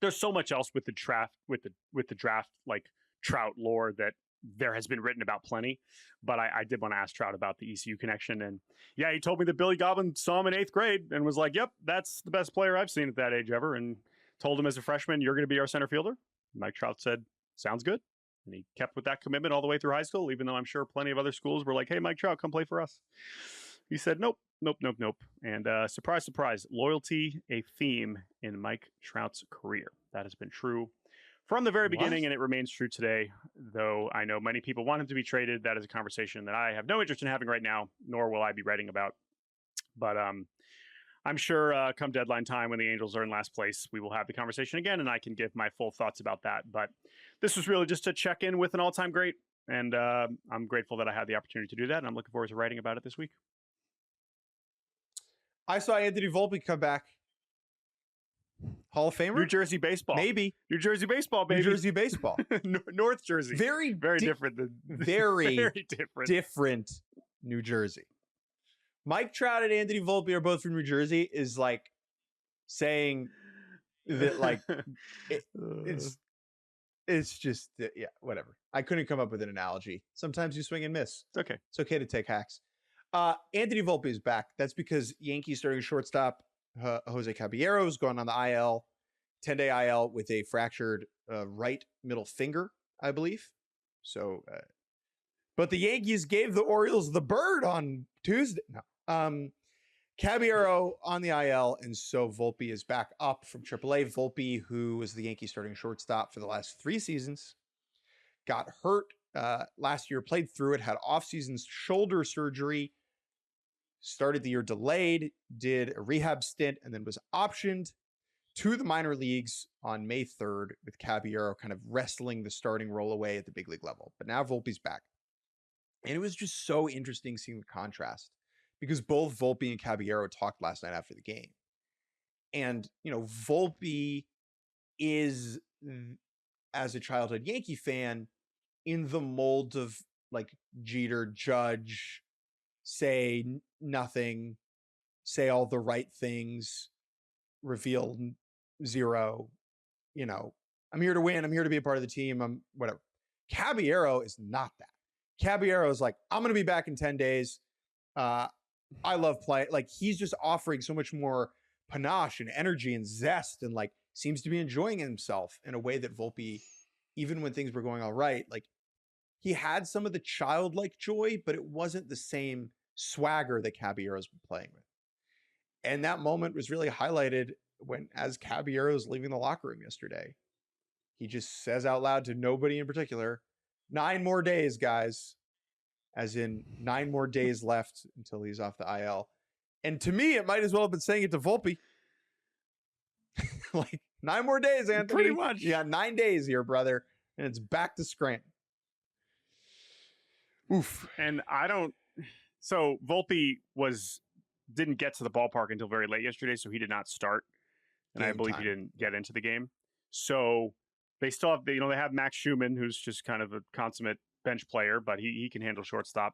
there's so much else with the draft, with the draft, like Trout lore, that there has been written about plenty. But I did want to ask Trout about the ECU connection. And yeah, he told me that Billy Godwin saw him in 8th grade and was like, "Yep, that's the best player I've seen at that age ever." And told him as a freshman, "You're going to be our center fielder." Mike Trout said, "Sounds good." And he kept with that commitment all the way through high school, even though I'm sure plenty of other schools were like, "Hey, Mike Trout, come play for us." He said, nope. And surprise, surprise, loyalty, a theme in Mike Trout's career. That has been true from the very beginning, and it remains true today, though I know many people want him to be traded. That is a conversation that I have no interest in having right now, nor will I be writing about. But I'm sure come deadline time, when the Angels are in last place, we will have the conversation again, and I can give my full thoughts about that. But this was really just to check in with an all-time great, and I'm grateful that I had the opportunity to do that, and I'm looking forward to writing about it this week. I saw Anthony Volpe come back. Hall of Famer? New Jersey baseball. Maybe. New Jersey baseball, baby. New Jersey baseball. North Jersey. Very different than very different. Different New Jersey. Mike Trout and Anthony Volpe are both from New Jersey is like saying that like it's just yeah, whatever. I couldn't come up with an analogy. Sometimes you swing and miss. It's okay. It's okay to take hacks. Anthony Volpe is back. That's because Yankees starting shortstop Jose Caballero is going on the IL, 10-day IL with a fractured right middle finger, I believe. So, but the Yankees gave the Orioles the bird on Tuesday. No. Caballero on the IL, and so Volpe is back up from AAA. Volpe, who was the Yankees starting shortstop for the last 3 seasons, got hurt last year, played through it, had offseason shoulder surgery, started the year delayed, did a rehab stint, and then was optioned to the minor leagues on May 3rd with Caballero kind of wrestling the starting role away at the big league level. But now Volpe's back. And it was just so interesting seeing the contrast because both Volpe and Caballero talked last night after the game. And, Volpe is, as a childhood Yankee fan, in the mold of like Jeter, Judge, say nothing, say all the right things, reveal zero, I'm here to win. I'm here to be a part of the team. I'm whatever. Caballero is not that. Caballero is like, I'm going to be back in 10 days. I love playing. Like, he's just offering so much more panache and energy and zest and like seems to be enjoying himself in a way that Volpe, even when things were going all right, like he had some of the childlike joy, but it wasn't the same swagger that Caballero's been playing with. And that moment was really highlighted as Caballero was leaving the locker room yesterday. He just says out loud to nobody in particular, 9 more days, guys. As in 9 more days left until he's off the IL. And to me, it might as well have been saying it to Volpe. Like, 9 more days, Anthony. Pretty much. Yeah, 9 days here, brother. And it's back to Scranton. Oof. And so Volpe didn't get to the ballpark until very late yesterday, so he did not start. And I believe he didn't get into the game. So they still have, they have Max Schumann, who's just kind of a consummate bench player, but he can handle shortstop.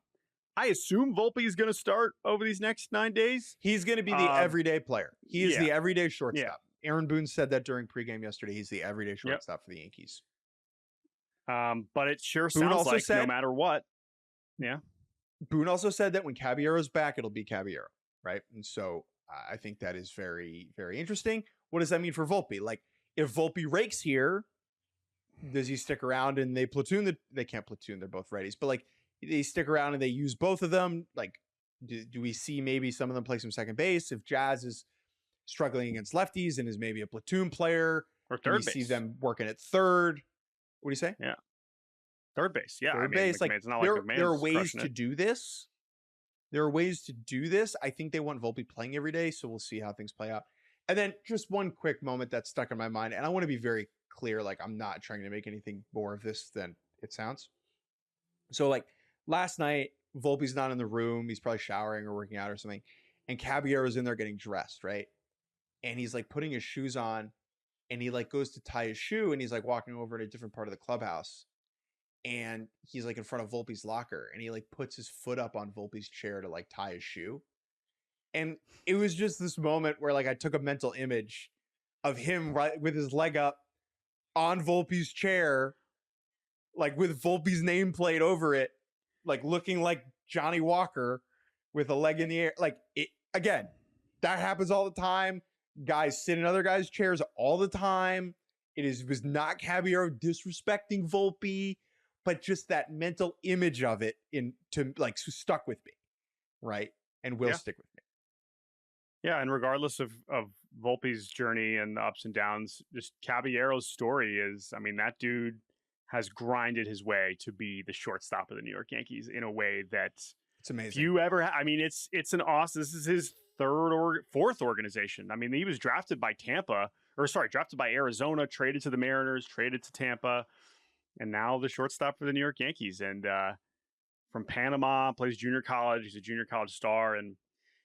I assume Volpe is going to start over these next 9 days. He's going to be the everyday player. He is the everyday shortstop. Yeah. Aaron Boone said that during pregame yesterday. He's the everyday shortstop for the Yankees. But it sure sounds like no matter what. Yeah. Boone also said that when Caballero's back, it'll be Caballero, right? And so I think that is very, very interesting. What does that mean for Volpe? Like, if Volpe rakes here, does he stick around and they platoon? They can't platoon. They're both righties. But, like, they stick around and they use both of them. Like, do we see maybe some of them play some second base? If Jazz is struggling against lefties and is maybe a platoon player, or third base, see them working at third. What do you say? Yeah, third base. Yeah, third base. Like, it's not there are ways to do this. There are ways to do this. I think they want Volpe playing every day, so we'll see how things play out. And then just one quick moment that stuck in my mind, and I want to be very clear. Like, I'm not trying to make anything more of this than it sounds. So, like, last night, Volpe's not in the room. He's probably showering or working out or something. And Caballero's in there getting dressed, right? And he's like putting his shoes on, and he like goes to tie his shoe, and he's like walking over to a different part of the clubhouse. And he's like in front of Volpe's locker, and he like puts his foot up on Volpe's chair to like tie his shoe. And it was just this moment where like I took a mental image of him right with his leg up on Volpe's chair, like with Volpe's nameplate over it, like looking like Johnny Walker with a leg in the air. Like, it, again, that happens all the time. Guys sit in other guys' chairs all the time. Was not Caballero disrespecting Volpe, but just that mental image of it stuck with me, right? And will stick with me. Yeah, and regardless of Volpe's journey and the ups and downs, just Caballero's story is, I mean, that dude has grinded his way to be the shortstop of the New York Yankees in a way that it's amazing. If you ever, I mean, it's an awesome. This is his fourth organization. I mean, he was drafted by drafted by Arizona, traded to the Mariners, traded to Tampa, and now the shortstop for the New York Yankees. And from Panama, plays junior college. He's a junior college star, and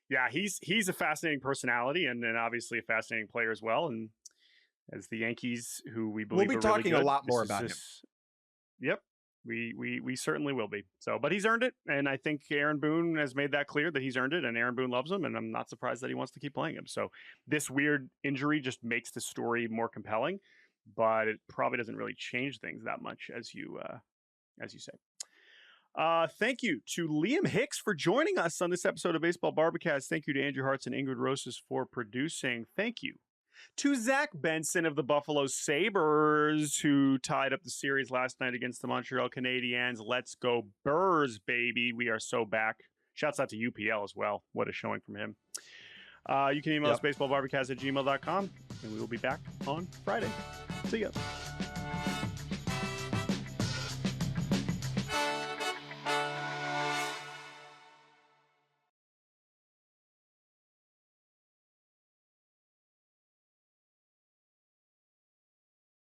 yeah, he's a fascinating personality, and then obviously a fascinating player as well. And as the Yankees, who we believe we'll be are talking really good, a lot more about him. Yep. We certainly will be. So, but he's earned it, and I think Aaron Boone has made that clear that he's earned it, and Aaron Boone loves him, and I'm not surprised that he wants to keep playing him. So, this weird injury just makes the story more compelling, but it probably doesn't really change things that much, as you say. Thank you to Liam Hicks for joining us on this episode of Baseball Barbacast. Thank you to Andrew Hartz and Ingrid Rosas for producing. Thank you to Zach Benson of the Buffalo Sabres, who tied up the series last night against the Montreal Canadiens. Let's go Burrs, baby. We are so back. Shouts out to UPL as well. What a showing from him. You can email us baseballbarbacast@gmail.com, and we will be back on Friday. See ya.